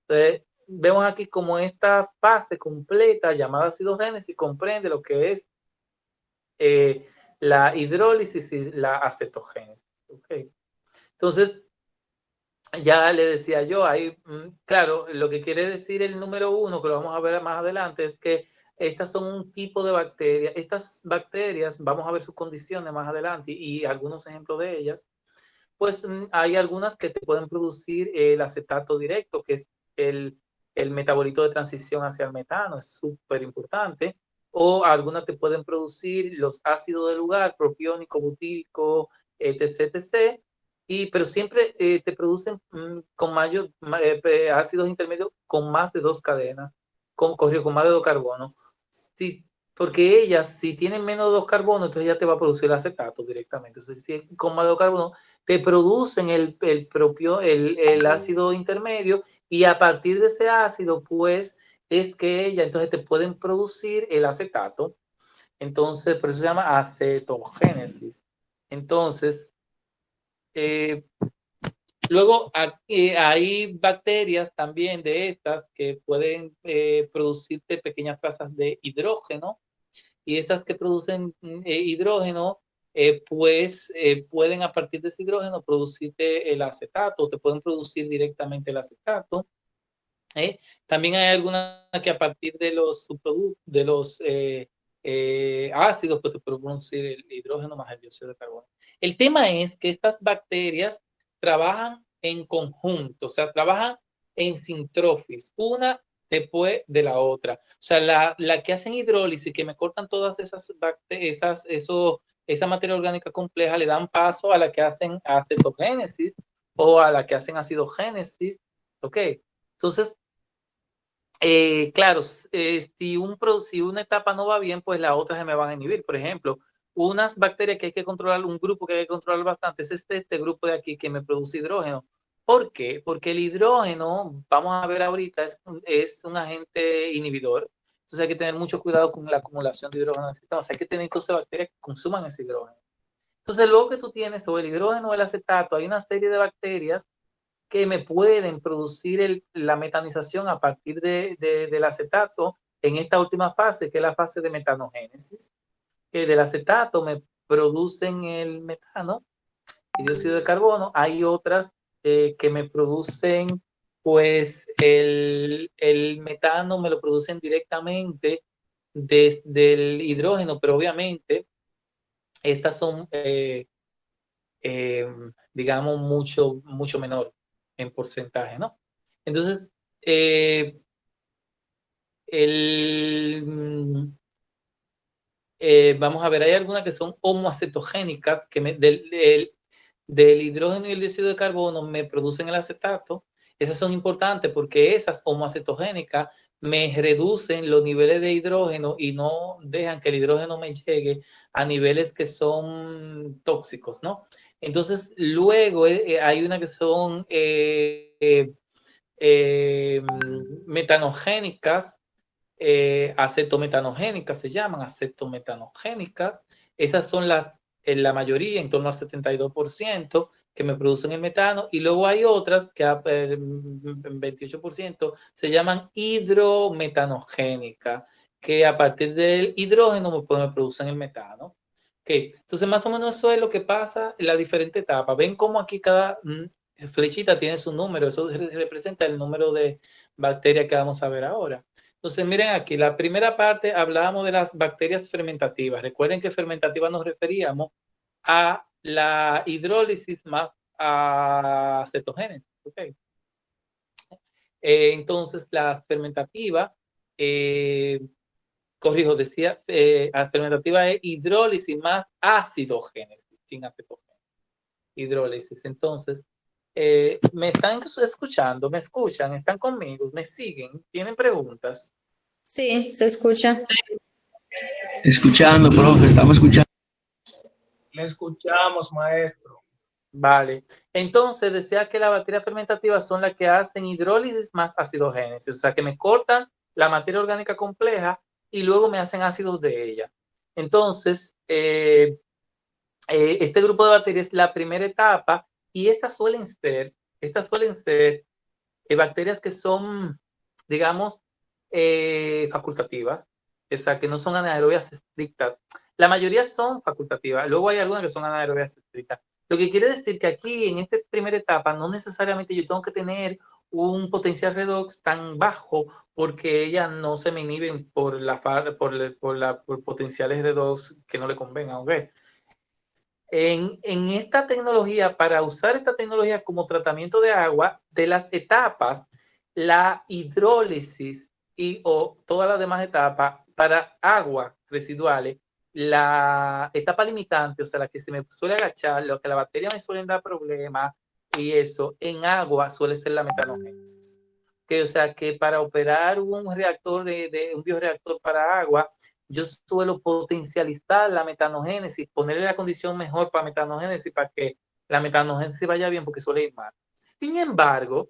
Entonces, vemos aquí como esta fase completa llamada acidogénesis comprende lo que es la hidrólisis y la acetogénesis. ¿Okay? Entonces, ya le decía yo, ahí, claro, lo que quiere decir el número 1, que lo vamos a ver más adelante, es que estas son un tipo de bacterias. Estas bacterias, vamos a ver sus condiciones más adelante y algunos ejemplos de ellas, pues hay algunas que te pueden producir el acetato directo, que es el metabolito de transición hacia el metano, es súper importante, o algunas te pueden producir los ácidos del lugar, propiónico, butírico, etc., etc., pero siempre te producen con mayor ácidos intermedios con más de 2 cadenas, con más de 2 carbonos. Si, porque ellas, si tienen menos de 2 carbonos, entonces ya te va a producir el acetato directamente. Entonces, si es con más de 2 carbonos, te producen el ácido intermedio y a partir de ese ácido, pues, es que ella, entonces te pueden producir el acetato. Entonces, por eso se llama acetogénesis. Entonces, luego hay bacterias también de estas que pueden producirte pequeñas trazas de hidrógeno y estas que producen hidrógeno, pues pueden a partir de ese hidrógeno producirte el acetato, te pueden producir directamente el acetato. También hay algunas que a partir de los subproductos, de los ácidos, pues te pueden producir el hidrógeno más el dióxido de carbono. El tema es que estas bacterias trabajan en conjunto, o sea, trabajan en sintrofis, una después de la otra. O sea, la que hacen hidrólisis, que me cortan todas esas bacterias, esa materia orgánica compleja, le dan paso a la que hacen acetogénesis o a la que hacen acidogénesis. ¿Ok? Entonces, claro, si una etapa no va bien, pues las otras se me van a inhibir. Por ejemplo, unas bacterias que hay que controlar, un grupo que hay que controlar bastante, es este grupo de aquí que me produce hidrógeno. ¿Por qué? Porque el hidrógeno, vamos a ver ahorita, es un agente inhibidor. Entonces hay que tener mucho cuidado con la acumulación de hidrógeno en el sistema. O sea, hay que tener entonces bacterias que consuman ese hidrógeno. Entonces, luego que tú tienes o el hidrógeno o el acetato, hay una serie de bacterias que me pueden producir la metanización a partir del acetato en esta última fase, que es la fase de metanogénesis. Que del acetato me producen el metano y dióxido de carbono. Hay otras que me producen, pues, el metano me lo producen directamente desde el hidrógeno, pero obviamente estas son digamos, mucho menor en porcentaje, ¿no? Entonces, vamos a ver, hay algunas que son homoacetogénicas, que del hidrógeno y el dióxido de carbono me producen el acetato. Esas son importantes porque esas homoacetogénicas me reducen los niveles de hidrógeno y no dejan que el hidrógeno me llegue a niveles que son tóxicos, ¿no? Entonces, luego hay una que son metanogénicas, acetometanogénicas se llaman, acetometanogénicas. Esas son en la mayoría, en torno al 72%, que me producen el metano, y luego hay otras que 28% se llaman hidrometanogénicas, que a partir del hidrógeno me producen el metano. Okay. Entonces, más o menos eso es lo que pasa en la diferente etapa. Ven cómo aquí cada flechita tiene su número, eso representa el número de bacterias que vamos a ver ahora. Entonces, miren aquí, la primera parte hablábamos de las bacterias fermentativas. Recuerden que fermentativas nos referíamos a la hidrólisis más a cetogénesis. Okay. Entonces, las fermentativas, corrijo, decía, fermentativa es hidrólisis más acidogénesis, sin acetogénesis. Hidrólisis. Entonces, ¿me están escuchando? ¿Me escuchan? ¿Están conmigo? ¿Me siguen? ¿Tienen preguntas? Sí, se escucha. Escuchando, profe, estamos escuchando. Le escuchamos, maestro. Vale. Entonces, decía que las bacterias fermentativas son las que hacen hidrólisis más acidogénesis, o sea, que me cortan la materia orgánica compleja y luego me hacen ácidos de ella. Entonces, este grupo de bacterias es la primera etapa y estas suelen ser bacterias que son, digamos, facultativas, o sea, que no son anaerobias estrictas. La mayoría son facultativas, luego hay algunas que son anaerobias estrictas. Lo que quiere decir que aquí, en esta primera etapa, no necesariamente yo tengo que tener un potencial redox tan bajo porque ellas no se me inhiben por potenciales redox que no le convengan. ¿Okay? En esta tecnología, para usar esta tecnología como tratamiento de agua, de las etapas, la hidrólisis o todas las demás etapas, para aguas residuales, la etapa limitante, o sea, la que se me suele agachar, lo que la bacteria me suelen dar problemas y eso, en agua suele ser la metanogénesis. O sea, que para operar un reactor, un bioreactor para agua, yo suelo potencializar la metanogénesis, ponerle la condición mejor para metanogénesis, para que la metanogénesis vaya bien, porque suele ir mal. Sin embargo,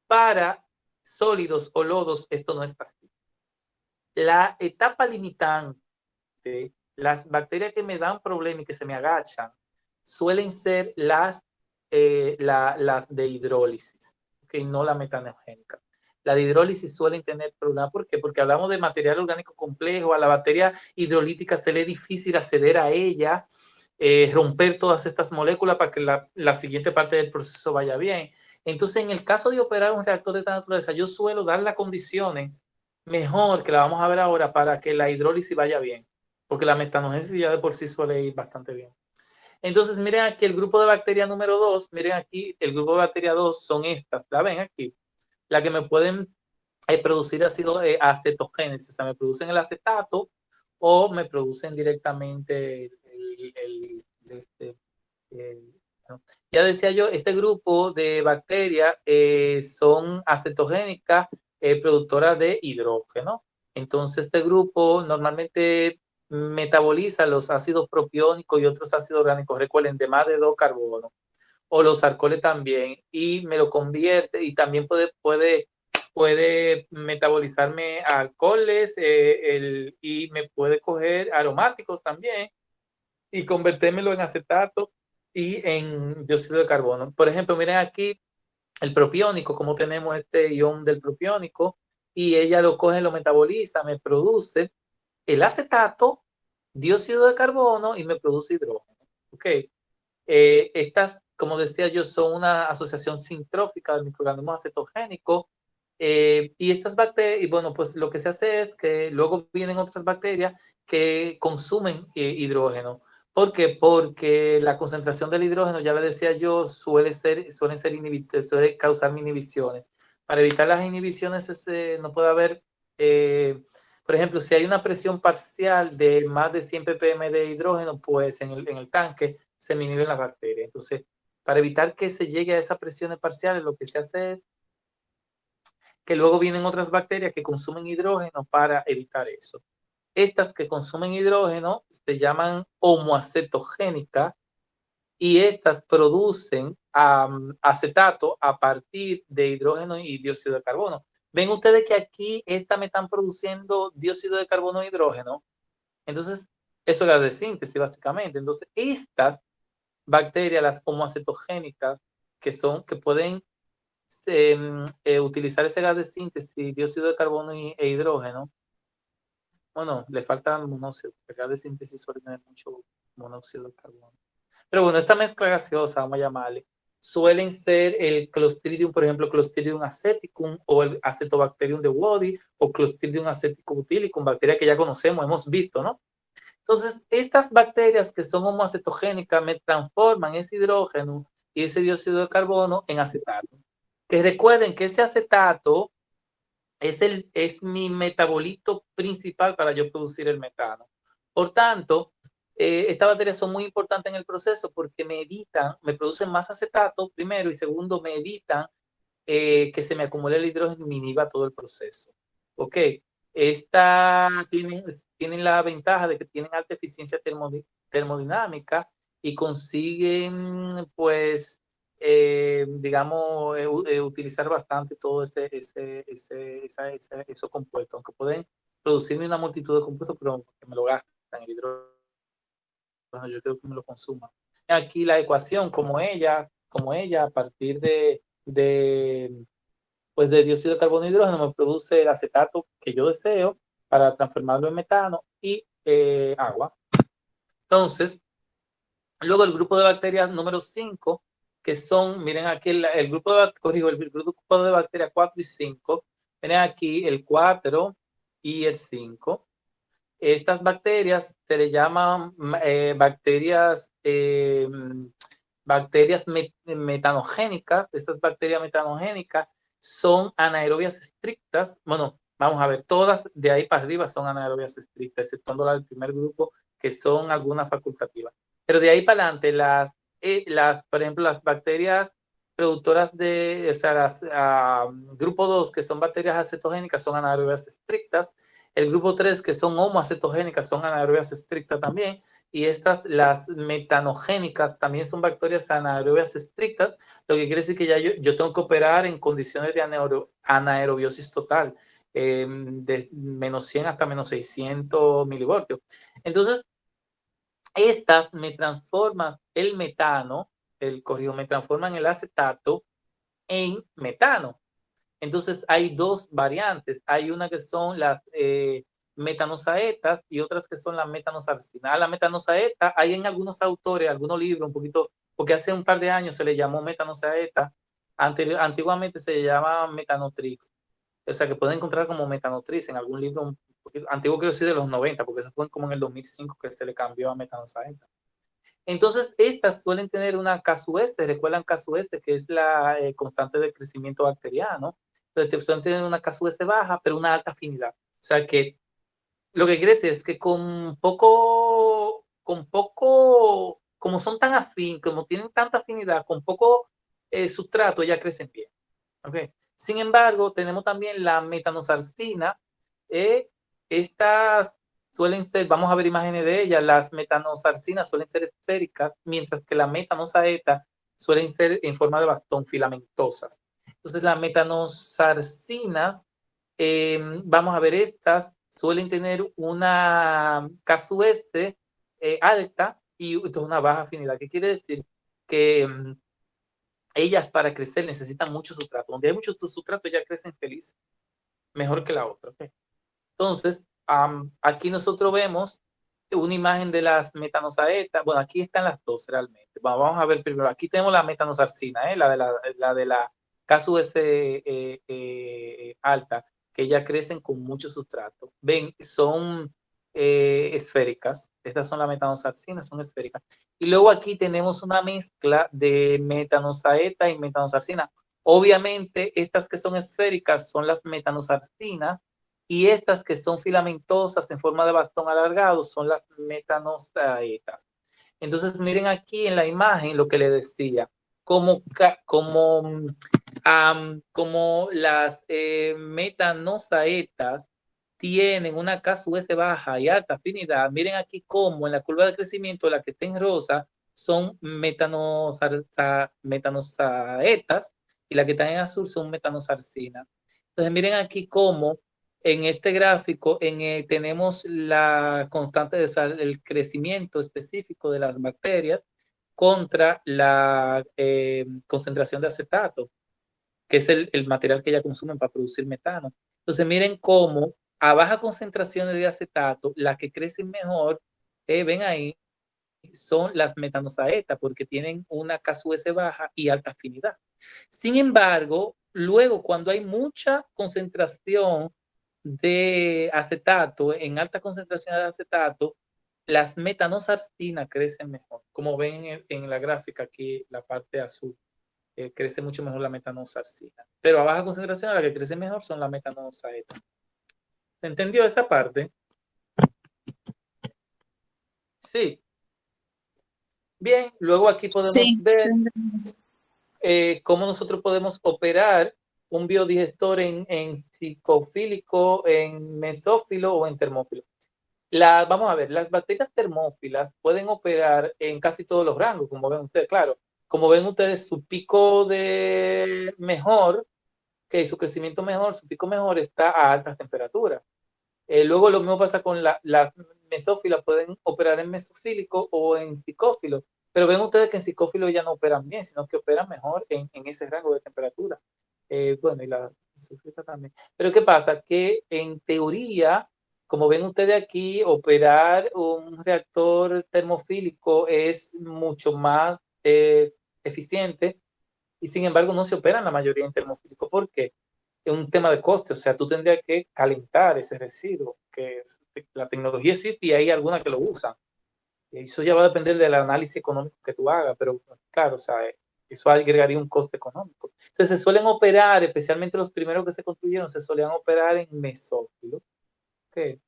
para sólidos o lodos, esto no es así. La etapa limitante, las bacterias que me dan problemas y que se me agachan, suelen ser las de hidrólisis, ¿okay? No la metanogénica. La de hidrólisis suelen tener problemas. ¿Por qué? Porque hablamos de material orgánico complejo, a la bacteria hidrolítica se le es difícil acceder a ella, romper todas estas moléculas para que la siguiente parte del proceso vaya bien. Entonces, en el caso de operar un reactor de esta naturaleza, yo suelo dar las condiciones mejor, que la vamos a ver ahora, para que la hidrólisis vaya bien, porque la metanogénesis ya de por sí suele ir bastante bien. Entonces, miren aquí el grupo de bacteria número 2, miren aquí, el grupo de bacteria 2 son estas, ¿la ven aquí? La que me pueden producir ácido acetogénesis, o sea, me producen el acetato o me producen directamente ¿no? Ya decía yo, este grupo de bacterias son acetogénicas, productoras de hidrógeno. Entonces, este grupo normalmente metaboliza los ácidos propiónicos y otros ácidos orgánicos, recuerden, de más de 2 carbonos, o los alcoholes también, y me lo convierte, y también puede metabolizarme a alcoholes y me puede coger aromáticos también y convertérmelo en acetato y en dióxido de carbono. Por ejemplo, miren aquí el propiónico, como tenemos este ion del propiónico, y ella lo coge, lo metaboliza, me produce el acetato, dióxido de carbono y me produce hidrógeno. Ok. Estas, como decía yo, son una asociación sintrófica de microorganismos acetogénicos. Y estas bacterias, y bueno, pues lo que se hace es que luego vienen otras bacterias que consumen hidrógeno. ¿Por qué? Porque la concentración del hidrógeno, ya le decía yo, suele causar inhibiciones. Para evitar las inhibiciones no puede haber, por ejemplo, si hay una presión parcial de más de 100 ppm de hidrógeno, pues en el tanque se me inhiben las bacterias. Entonces, para evitar que se llegue a esas presiones parciales, lo que se hace es que luego vienen otras bacterias que consumen hidrógeno para evitar eso. Estas que consumen hidrógeno se llaman homoacetogénicas y estas producen acetato a partir de hidrógeno y dióxido de carbono. Ven ustedes que aquí estas me están produciendo dióxido de carbono e hidrógeno. Entonces, eso es la de síntesis básicamente. Entonces, estas bacterias, las homoacetogénicas, que pueden utilizar ese gas de síntesis, dióxido de carbono e hidrógeno, bueno, le falta monóxido, el gas de síntesis suele tener mucho monóxido de carbono. Pero bueno, esta mezcla gaseosa, vamos a llamarle, suelen ser el Clostridium, por ejemplo, Clostridium aceticum o el Acetobacterium de Wody o Clostridium aceticum butylicum, bacterias que ya conocemos, hemos visto, ¿no? Entonces, estas bacterias que son homoacetogénicas me transforman ese hidrógeno y ese dióxido de carbono en acetato. Que recuerden que ese acetato es mi metabolito principal para yo producir el metano. Por tanto, estas bacterias son muy importantes en el proceso porque me producen más acetato, primero, y segundo, me evitan que se me acumule el hidrógeno y me inhiba todo el proceso. Ok, tienen la ventaja de que tienen alta eficiencia termodinámica y consiguen, pues, digamos, utilizar bastante todo esos compuestos, aunque pueden producirme una multitud de compuestos, pero que me lo gastan el hidrógeno, yo creo que me lo consuman. Aquí la ecuación, como ella, a partir pues de dióxido de carbono e hidrógeno, me produce el acetato que yo deseo para transformarlo en metano y agua. Entonces, luego el grupo de bacterias número 5, que son, miren aquí el grupo de bacterias 4 y 5, miren aquí el 4 y el 5. Estas bacterias se le llaman bacterias metanogénicas. Estas bacterias metanogénicas son anaerobias estrictas. Bueno, vamos a ver, todas de ahí para arriba son anaerobias estrictas, exceptuando la del primer grupo, que son algunas facultativas. Pero de ahí para adelante, por ejemplo, las bacterias productoras o sea, grupo 2, que son bacterias acetogénicas, son anaerobias estrictas. El grupo 3, que son homoacetogénicas, son anaerobias estrictas también. Y las metanogénicas, también son bacterias anaerobias estrictas, lo que quiere decir que ya yo tengo que operar en condiciones de anaerobiosis total, de menos 100 hasta menos 600 milivoltios. Entonces, estas me transforman el metano, me transforman el acetato en metano. Entonces hay dos variantes. Hay una que son las metanosaetas y otras que son las metanosarcinas. La metanosaeta, hay en algunos autores, algunos libros, un poquito, porque hace un par de años se le llamó metanosaeta. Antiguamente se llamaba metanotrix. O sea, que pueden encontrar como metanotrix en algún libro un poquito, antiguo, creo que sí, de los 90, porque eso fue como en el 2005 que se le cambió a metanosaeta. Entonces, estas suelen tener una K-S, recuerdan K-S, que es la constante de crecimiento bacteriano. Entonces, suelen tener una K-S baja, pero una alta afinidad. O sea que lo que quiere decir es que con poco, como son tan afín, como tienen tanta afinidad, con poco sustrato, ya crecen bien. ¿Okay? Sin embargo, tenemos también la metanosarcina. Estas suelen ser, vamos a ver imágenes de ellas, las metanosarcinas suelen ser esféricas, mientras que las metanosaetas suelen ser en forma de bastón, filamentosas. Entonces, las metanosarcinas, vamos a ver, estas suelen tener una K-S alta y una baja afinidad. ¿Qué quiere decir? Que ellas para crecer necesitan mucho sustrato. Donde hay mucho sustrato, ellas crecen felices, mejor que la otra. ¿Okay? Entonces, aquí nosotros vemos una imagen de las metanosaetas. Bueno, aquí están las dos realmente. Vamos a ver primero. Aquí tenemos la metanosarcina, la de la K-S alta, que ya crecen con mucho sustrato. Ven, son esféricas. Estas son las metanoxarcinas, son esféricas. Y luego aquí tenemos una mezcla de metanoxaeta y metanoxarcina. Obviamente, estas que son esféricas son las metanoxarcinas y estas que son filamentosas en forma de bastón alargado son las metanoxaetas. Entonces, miren aquí en la imagen lo que le decía, como las metanoxaetas tienen una KS baja y alta afinidad. Miren aquí cómo en la curva de crecimiento, la que está en rosa son metanoxaetas y la que está en azul son metanoxarcinas. Entonces miren aquí cómo en este gráfico tenemos la constante el crecimiento específico de las bacterias contra la concentración de acetato, que es el material que ellas consumen para producir metano. Entonces miren cómo a bajas concentraciones de acetato, las que crecen mejor, ven ahí, son las metanoxaetas, porque tienen una KS baja y alta afinidad. Sin embargo, luego cuando hay mucha concentración de acetato, en alta concentración de acetato, las metanoxarcinas crecen mejor. Como ven en la gráfica aquí, la parte azul, crece mucho mejor la metanoxarcina. Pero a baja concentración, la que crece mejor son las metanoxaetas. ¿Se entendió esa parte? Sí. Bien, luego aquí podemos ver cómo nosotros podemos operar un biodigestor en psicofílico, en mesófilo o en termófilo. Vamos a ver, las bacterias termófilas pueden operar en casi todos los rangos, como ven ustedes, claro. Como ven ustedes, su pico de mejor, que su crecimiento mejor, su pico mejor está a altas temperaturas. Luego lo mismo pasa con las mesófilas, pueden operar en mesofílico o en psicófilo, pero ven ustedes que en psicófilo ya no operan bien, sino que operan mejor en ese rango de temperatura. Bueno, y la mesofílica también. Pero ¿qué pasa? Que en teoría, como ven ustedes aquí, operar un reactor termofílico es mucho más eficiente y sin embargo no se opera en la mayoría en termofílico. ¿Por qué? Es un tema de coste, o sea, tú tendrías que calentar ese residuo, la tecnología existe y hay algunas que lo usan. Eso ya va a depender del análisis económico que tú hagas, pero claro, o sea, eso agregaría un coste económico. Entonces se suelen operar, especialmente los primeros que se construyeron, se solían operar en mesófilo. Okay.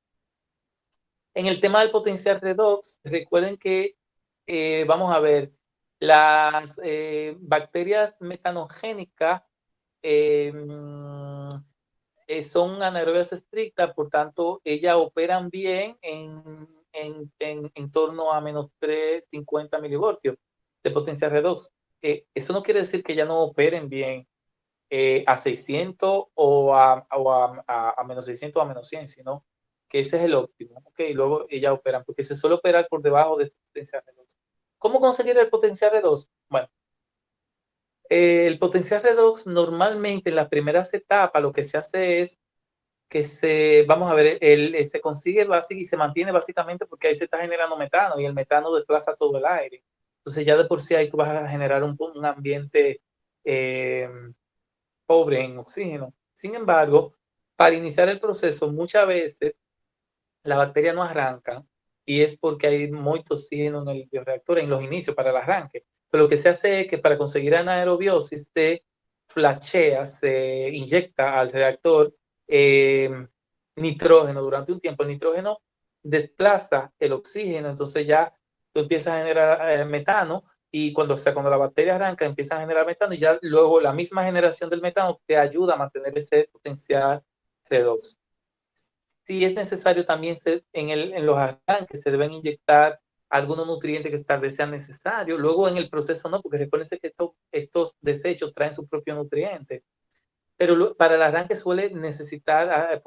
En el tema del potencial redox, recuerden que, vamos a ver, las bacterias metanogénicas son anaerobias estrictas, por tanto, ellas operan bien en torno a menos 350 milivoltios de potencial redox. Eso no quiere decir que ya no operen bien a 600 o a menos 600 o a menos 100, sino que ese es el óptimo. Okay, luego ellas operan, porque se suele operar por debajo de este potencial redox. ¿Cómo conseguir el potencial redox? Bueno, el potencial redox normalmente en las primeras etapas lo que se hace es que vamos a ver, se consigue y se mantiene básicamente porque ahí se está generando metano y el metano desplaza todo el aire. Entonces ya de por sí ahí tú vas a generar un ambiente pobre en oxígeno. Sin embargo, para iniciar el proceso muchas veces la bacteria no arranca y es porque hay mucho oxígeno en el bioreactor en los inicios para el arranque. Pero lo que se hace es que para conseguir anaerobiosis se flashea, se inyecta al reactor nitrógeno durante un tiempo. El nitrógeno desplaza el oxígeno, entonces ya tú empiezas a generar metano y cuando la bacteria arranca empieza a generar metano y ya luego la misma generación del metano te ayuda a mantener ese potencial redox. Si es necesario también en los arranques se deben inyectar algunos nutrientes que tal vez sean necesarios. Luego en el proceso no, porque recuérdense que estos desechos traen sus propios nutrientes. Pero para el arranque suele necesitar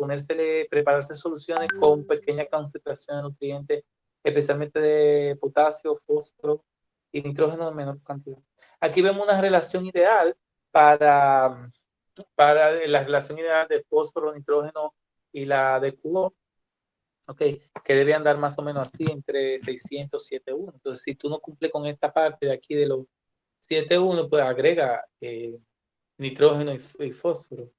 prepararse soluciones con pequeña concentración de nutrientes, especialmente de potasio, fósforo y nitrógeno en menor cantidad. Aquí vemos una relación ideal para la relación ideal de fósforo, nitrógeno y la de QO, okay, que debe andar más o menos así entre 600 y 7.1. Entonces, si tú no cumples con esta parte de aquí de los 7.1, pues agrega nitrógeno y fósforo.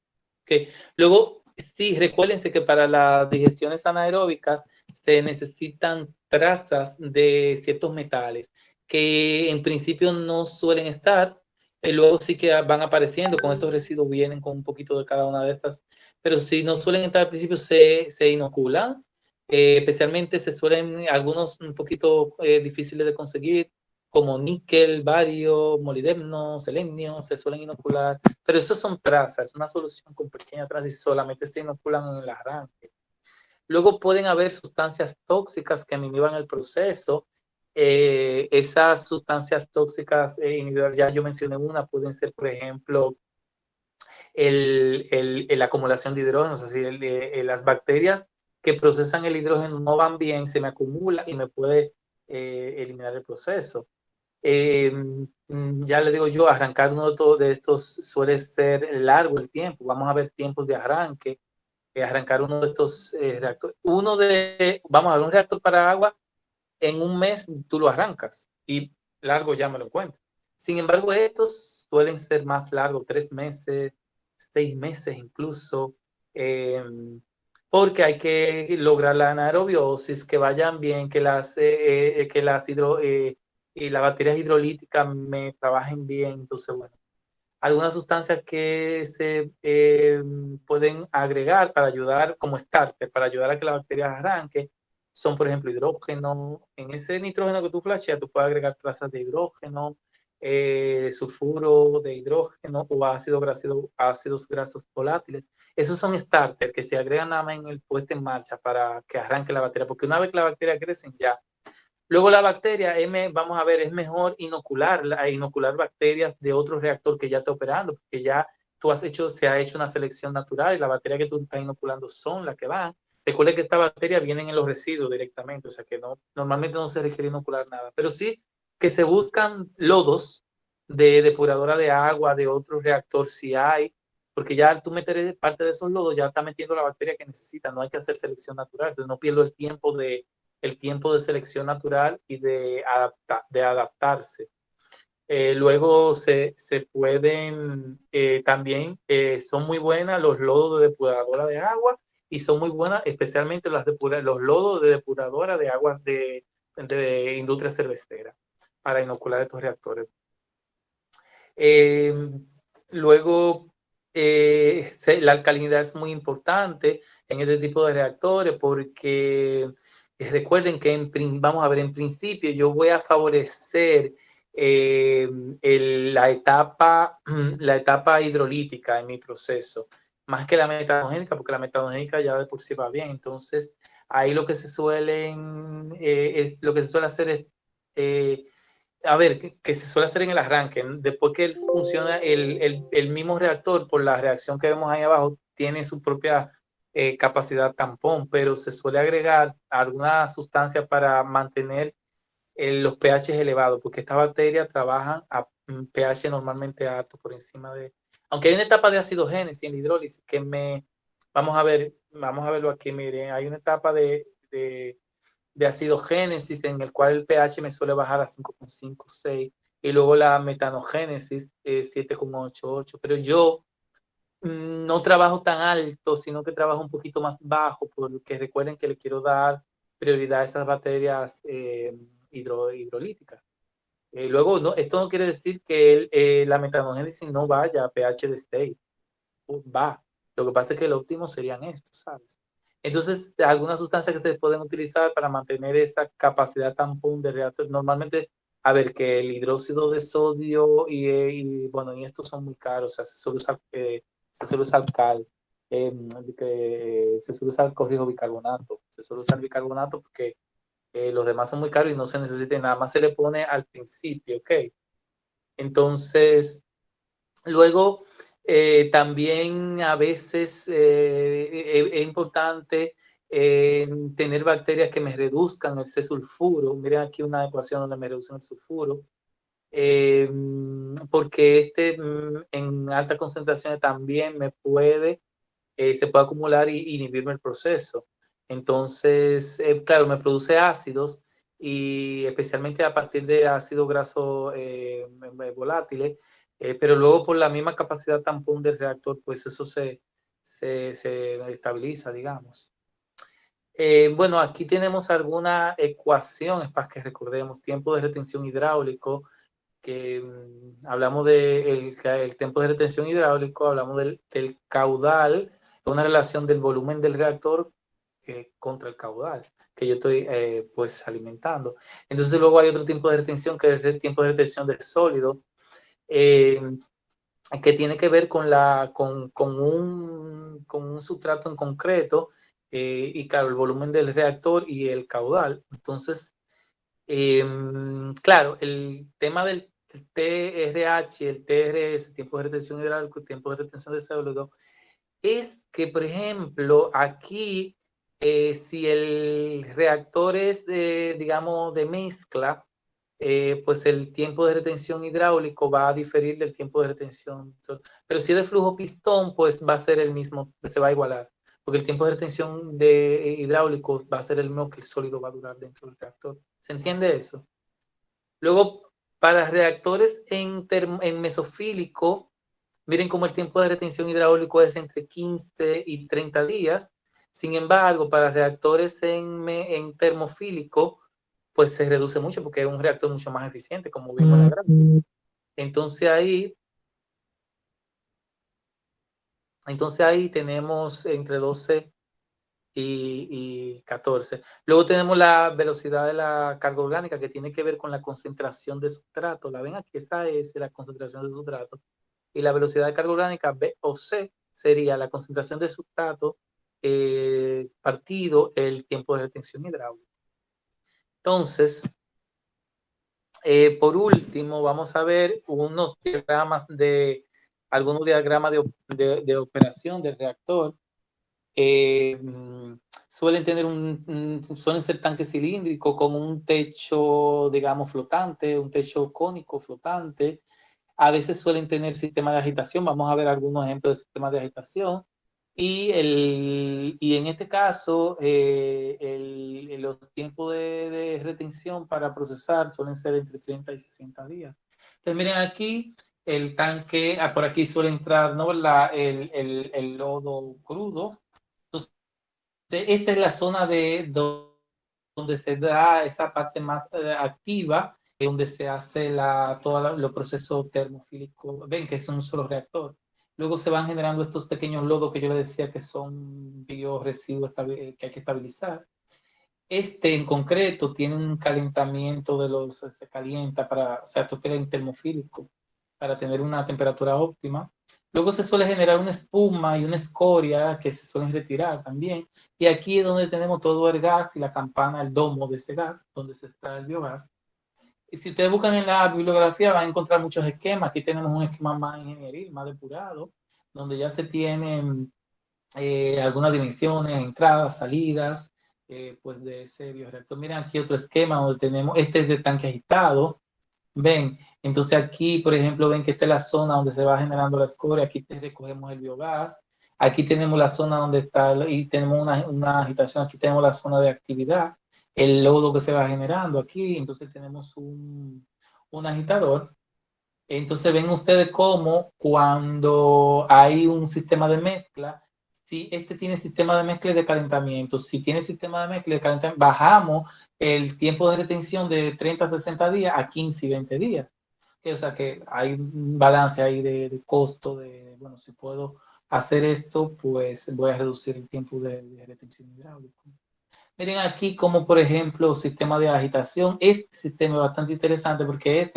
Okay. Luego, sí, recuérdense que para las digestiones anaeróbicas se necesitan trazas de ciertos metales que en principio no suelen estar, luego sí que van apareciendo, con estos residuos vienen con un poquito de cada una de estas, pero si no suelen estar al principio se inoculan, especialmente se suelen algunos un poquito difíciles de conseguir, como níquel, bario, molibdeno, selenio, se suelen inocular, pero eso son trazas, es una solución con pequeñas trazas y solamente se inoculan en el arranque. Luego pueden haber sustancias tóxicas que inhiban el proceso. Esas sustancias tóxicas inhibidoras, ya yo mencioné una, pueden ser, por ejemplo, la acumulación de hidrógeno, es decir, las bacterias que procesan el hidrógeno no van bien, se me acumula y me puede eliminar el proceso. Ya le digo yo, arrancar uno de estos suele ser largo el tiempo. Vamos a ver tiempos de arranque. Arrancar uno de estos reactores. Vamos a ver, un reactor para agua, en un mes tú lo arrancas y largo ya me lo encuentro. Sin embargo, estos suelen ser más largos, 3 meses, 6 meses incluso, eh, porque hay que lograr la anaerobiosis, que vayan bien, que las y las bacterias hidrolíticas me trabajen bien. Entonces, bueno, algunas sustancias que se pueden agregar para ayudar como starter, para ayudar a que la bacteria arranque, son, por ejemplo, hidrógeno. En ese nitrógeno que tú flasheas, tú puedes agregar trazas de hidrógeno, sulfuro de hidrógeno o ácidos grasos volátiles. Esos son starters que se agregan nada más en el puesto en marcha para que arranque la bacteria, porque una vez que la bacteria crece, ya. Luego la bacteria, vamos a ver, es mejor inocular bacterias de otro reactor que ya está operando, porque ya se ha hecho una selección natural y la bacteria que tú estás inoculando son las que van. Recuerde que esta bacteria vienen en los residuos directamente, o sea que normalmente no se requiere inocular nada, pero sí que se buscan lodos de depuradora de agua, de otro reactor si hay, porque ya al tú meter parte de esos lodos ya está metiendo la bacteria que necesita, no hay que hacer selección natural, entonces no pierdo el tiempo de selección natural y de adaptarse. Luego se pueden, también son muy buenas los lodos de depuradora de agua y son muy buenas especialmente los lodos de depuradora de aguas de industria cervecera para inocular estos reactores. Luego, la alcalinidad es muy importante en este tipo de reactores porque recuerden que vamos a ver, en principio yo voy a favorecer la etapa hidrolítica en mi proceso, más que la metanogénica, porque la metanogénica ya de por sí va bien. Entonces, ahí lo que se suele hacer es a ver, que se suele hacer en el arranque, después que funciona el mismo reactor, por la reacción que vemos ahí abajo, tiene su propia capacidad tampón, pero se suele agregar alguna sustancia para mantener los pH elevados, porque estas bacterias trabajan a pH normalmente alto, por encima de... Aunque hay una etapa de acidogénesis en la hidrólisis vamos a verlo aquí, miren, hay una etapa de acidogénesis en el cual el pH me suele bajar a 5,5, 6, y luego la metanogénesis 7,88, pero yo no trabajo tan alto, sino que trabajo un poquito más bajo, porque recuerden que le quiero dar prioridad a esas bacterias hidrolíticas. Luego, esto no quiere decir que la metanogénesis no vaya a pH de 6, va. Lo que pasa es que el óptimo serían estos, ¿sabes? Entonces, algunas sustancias que se pueden utilizar para mantener esa capacidad tampón de reactor, normalmente, a ver, que el hidróxido de sodio bueno, y estos son muy caros, o sea, se suele usar cal, se suele usar corrijo bicarbonato, se suele usar bicarbonato porque los demás son muy caros y no se necesita, nada más se le pone al principio, ¿ok? Entonces, luego, también a veces es importante tener bacterias que me reduzcan el C-sulfuro. Miren aquí una ecuación donde me reducen el sulfuro. Porque en altas concentraciones también se puede acumular y inhibirme el proceso. Entonces, claro, me produce ácidos y especialmente a partir de ácidos grasos volátiles, pero luego por la misma capacidad tampón del reactor, pues eso se estabiliza, digamos. Bueno, aquí tenemos alguna ecuación, es para que recordemos, tiempo de retención hidráulico, que hablamos del el tiempo de retención hidráulico, hablamos del caudal, una relación del volumen del reactor contra el caudal que yo estoy pues alimentando. Entonces luego hay otro tiempo de retención que es el tiempo de retención del sólido, que tiene que ver con un sustrato en concreto, y claro, el volumen del reactor y el caudal. Entonces, claro, el tema del TRH, el TRS, tiempo de retención hidráulico, tiempo de retención de sólido, es que, por ejemplo, aquí, si el reactor es digamos, de mezcla, pues el tiempo de retención hidráulico va a diferir del tiempo de retención. Pero si es de flujo pistón, pues va a ser el mismo, se va a igualar, porque el tiempo de retención de hidráulico va a ser el mismo que el sólido va a durar dentro del reactor. ¿Se entiende eso? Luego, para reactores en mesofílico, miren cómo el tiempo de retención hidráulico es entre 15 y 30 días. Sin embargo, para reactores en termofílico, pues se reduce mucho porque es un reactor mucho más eficiente, como vimos en la gráfica. Entonces ahí tenemos entre 12 y 14. Luego tenemos la velocidad de la carga orgánica, que tiene que ver con la concentración de sustrato. La ven aquí, esa es la concentración de sustrato. Y la velocidad de carga orgánica, B o C, sería la concentración de sustrato partido el tiempo de retención hidráulica. Entonces, por último, vamos a ver algunos diagramas de operación del reactor. Suelen tener suelen ser tanques cilíndricos con un techo, digamos, flotante, un techo cónico flotante. A veces suelen tener sistemas de agitación. Vamos a ver algunos ejemplos de sistemas de agitación. Y en este caso, los tiempos de retención para procesar suelen ser entre 30 y 60 días. Entonces, miren aquí, el tanque, por aquí suele entrar, ¿no?, el lodo crudo. Entonces, esta es la zona donde se da esa parte más activa, donde se hace todos los procesos termofílicos. Ven que es un solo reactor. Luego se van generando estos pequeños lodos que yo les decía que son bioresiduos que hay que estabilizar. Este en concreto tiene un calentamiento se calienta o sea, esto queda en termofílico para tener una temperatura óptima. Luego se suele generar una espuma y una escoria que se suelen retirar también. Y aquí es donde tenemos todo el gas y la campana, el domo de ese gas, donde se extrae el biogás. Y si ustedes buscan en la bibliografía van a encontrar muchos esquemas. Aquí tenemos un esquema más ingenieril, más depurado, donde ya se tienen algunas dimensiones, entradas, salidas, pues de ese bioreactor. Miren aquí otro esquema donde tenemos, este es de tanque agitado. Ven, entonces aquí, por ejemplo, ven que esta es la zona donde se va generando la escoria. Aquí recogemos el biogás. Aquí tenemos la zona donde está, y tenemos una agitación. Aquí tenemos la zona de actividad, el lodo que se va generando aquí. Entonces tenemos un agitador. Entonces ven ustedes cómo cuando hay un sistema de mezcla, si este tiene sistema de mezcla y de calentamiento, si tiene sistema de mezcla y de calentamiento, bajamos el tiempo de retención de 30 a 60 días a 15 y 20 días. O sea que hay un balance ahí de costo, bueno, si puedo hacer esto, pues voy a reducir el tiempo de retención hidráulica. Miren aquí como, por ejemplo, sistema de agitación. Este sistema es bastante interesante porque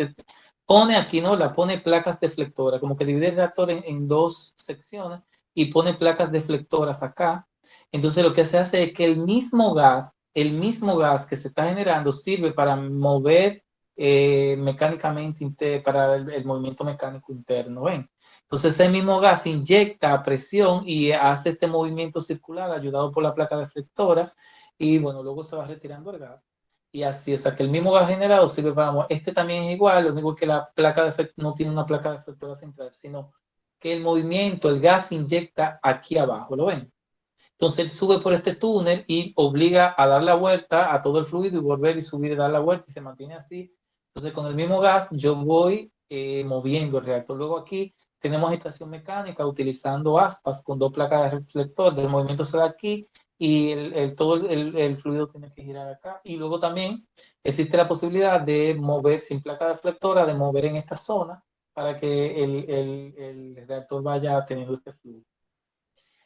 pone aquí, ¿no? Pone placas deflectoras, como que divide el reactor en dos secciones y pone placas deflectoras acá. Entonces lo que se hace es que el mismo gas que se está generando sirve para mover mecánicamente, para el movimiento mecánico interno, ¿ven? Entonces ese mismo gas inyecta presión y hace este movimiento circular ayudado por la placa deflectora y bueno, luego se va retirando el gas. Y así, o sea, que el mismo gas generado sirve para... Este también es igual, lo único que la placa de no tiene una placa deflectora central, sino que el movimiento, el gas se inyecta aquí abajo, ¿lo ven? Entonces él sube por este túnel y obliga a dar la vuelta a todo el fluido y volver y subir y dar la vuelta y se mantiene así. Entonces con el mismo gas yo voy moviendo el reactor. Luego aquí tenemos agitación mecánica utilizando aspas con dos placas de reflector. El movimiento se da aquí y todo el fluido tiene que girar acá. Y luego también existe la posibilidad de mover sin placa deflectora, de mover en esta zona para que el reactor vaya teniendo este fluido.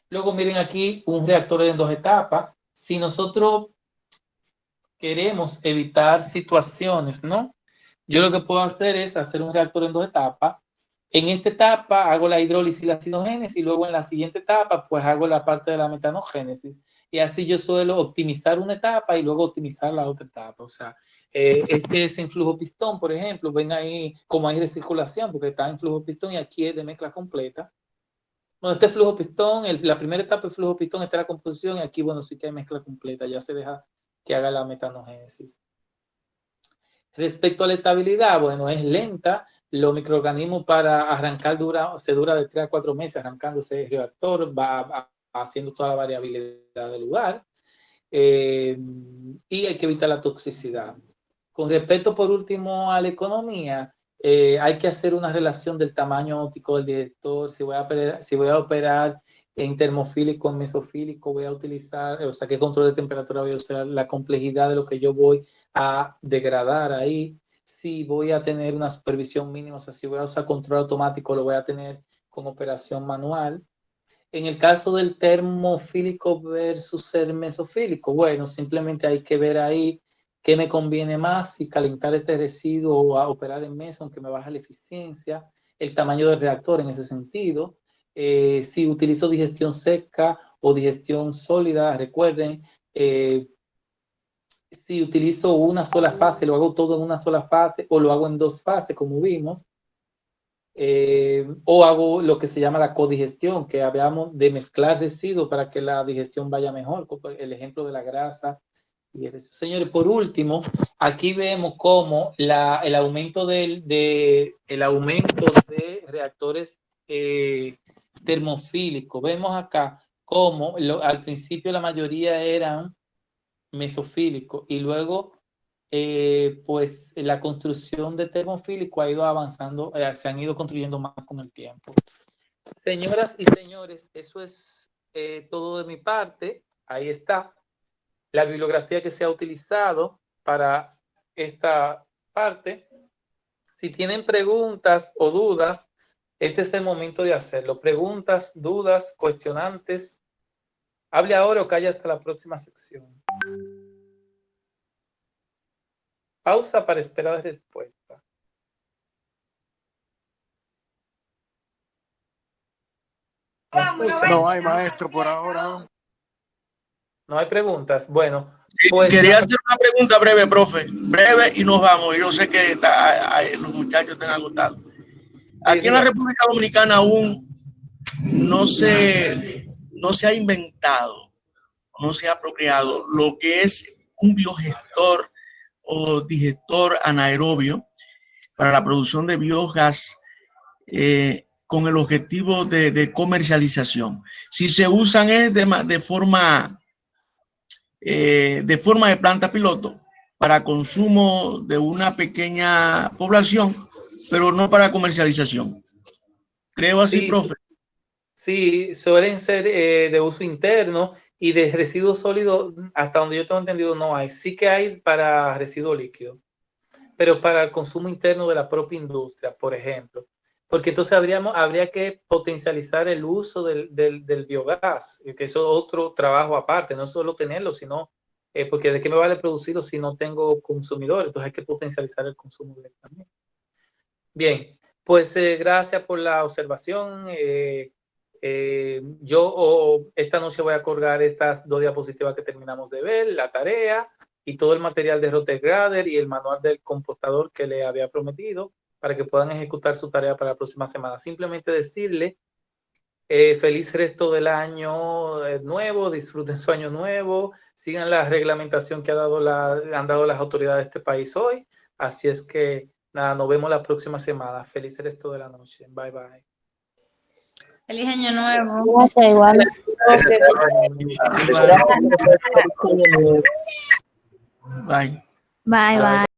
Luego miren aquí un reactor en 2 etapas. Si nosotros queremos evitar situaciones, ¿no? Yo lo que puedo hacer es hacer un reactor en 2 etapas. En esta etapa hago la hidrólisis y la acidogénesis y luego en la siguiente etapa pues hago la parte de la metanogénesis. Y así yo suelo optimizar una etapa y luego optimizar la otra etapa. O sea, este es en flujo pistón, por ejemplo. Ven ahí como hay recirculación porque está en flujo pistón y aquí es de mezcla completa. Bueno, este es flujo pistón, la primera etapa es flujo pistón, esta es la composición y aquí, bueno, sí que hay mezcla completa. Ya se deja que haga la metanogénesis. Respecto a la estabilidad, bueno, es lenta. Los microorganismos para arrancar se dura de 3 a 4 meses arrancándose el reactor, va haciendo toda la variabilidad del lugar y hay que evitar la toxicidad. Con respecto, por último, a la economía, hay que hacer una relación del tamaño óptico del digestor. Si voy a operar en termofílico, en mesofílico, voy a utilizar, o sea, qué control de temperatura voy a usar, la complejidad de lo que yo voy a degradar ahí. Si voy a tener una supervisión mínima, o sea, si voy a usar control automático, lo voy a tener con operación manual. En el caso del termofílico versus el mesofílico, bueno, simplemente hay que ver ahí qué me conviene más, si calentar este residuo o a operar en meso, aunque me baja la eficiencia, el tamaño del reactor en ese sentido. Si utilizo digestión seca o digestión sólida, recuerden, si utilizo una sola fase, lo hago todo en una sola fase o lo hago en 2 fases, como vimos. O hago lo que se llama la codigestión, que habíamos de mezclar residuos para que la digestión vaya mejor, el ejemplo de la grasa. Señores, por último, aquí vemos cómo el aumento de reactores termofílicos. Vemos acá cómo al principio la mayoría eran mesofílicos y luego pues la construcción de termofílico ha ido avanzando, se han ido construyendo más con el tiempo. Señoras y señores, eso es todo de mi parte. Ahí está la bibliografía que se ha utilizado para esta parte. Si tienen preguntas o dudas, este es el momento de hacerlo. Preguntas, dudas, cuestionantes. Hable ahora o calle hasta la próxima sección. Pausa para esperar respuesta. No hay, maestro, por ahora. No hay preguntas. Bueno, pues, quería hacer una pregunta breve, profe. Breve y nos vamos. Yo sé que los muchachos están agotados. Aquí en la República Dominicana aún no se ha inventado, no se ha procreado lo que es un biogestor o digestor anaerobio para la producción de biogás con el objetivo de comercialización. Si se usan es de forma de planta piloto para consumo de una pequeña población, pero no para comercialización. Creo así, sí, profe. Sí, suelen ser de uso interno y de residuos sólidos, hasta donde yo tengo entendido, no hay. Sí que hay para residuo líquido, pero para el consumo interno de la propia industria, por ejemplo. Porque entonces habría que potencializar el uso del biogás, que eso es otro trabajo aparte, no solo tenerlo, sino porque de qué me vale producirlo si no tengo consumidores, entonces hay que potencializar el consumo directamente. Bien, pues gracias por la observación. Yo esta noche voy a colgar estas 2 diapositivas que terminamos de ver, la tarea y todo el material de Rottergrader y el manual del compostador que le había prometido, para que puedan ejecutar su tarea para la próxima semana. Simplemente decirle feliz resto del año nuevo, disfruten su año nuevo, sigan la reglamentación que han dado las autoridades de este país hoy. Así es que nada, nos vemos la próxima semana. Feliz resto de la noche. Bye, bye. Feliz año nuevo. Gracias, igual. Bye. Bye, bye.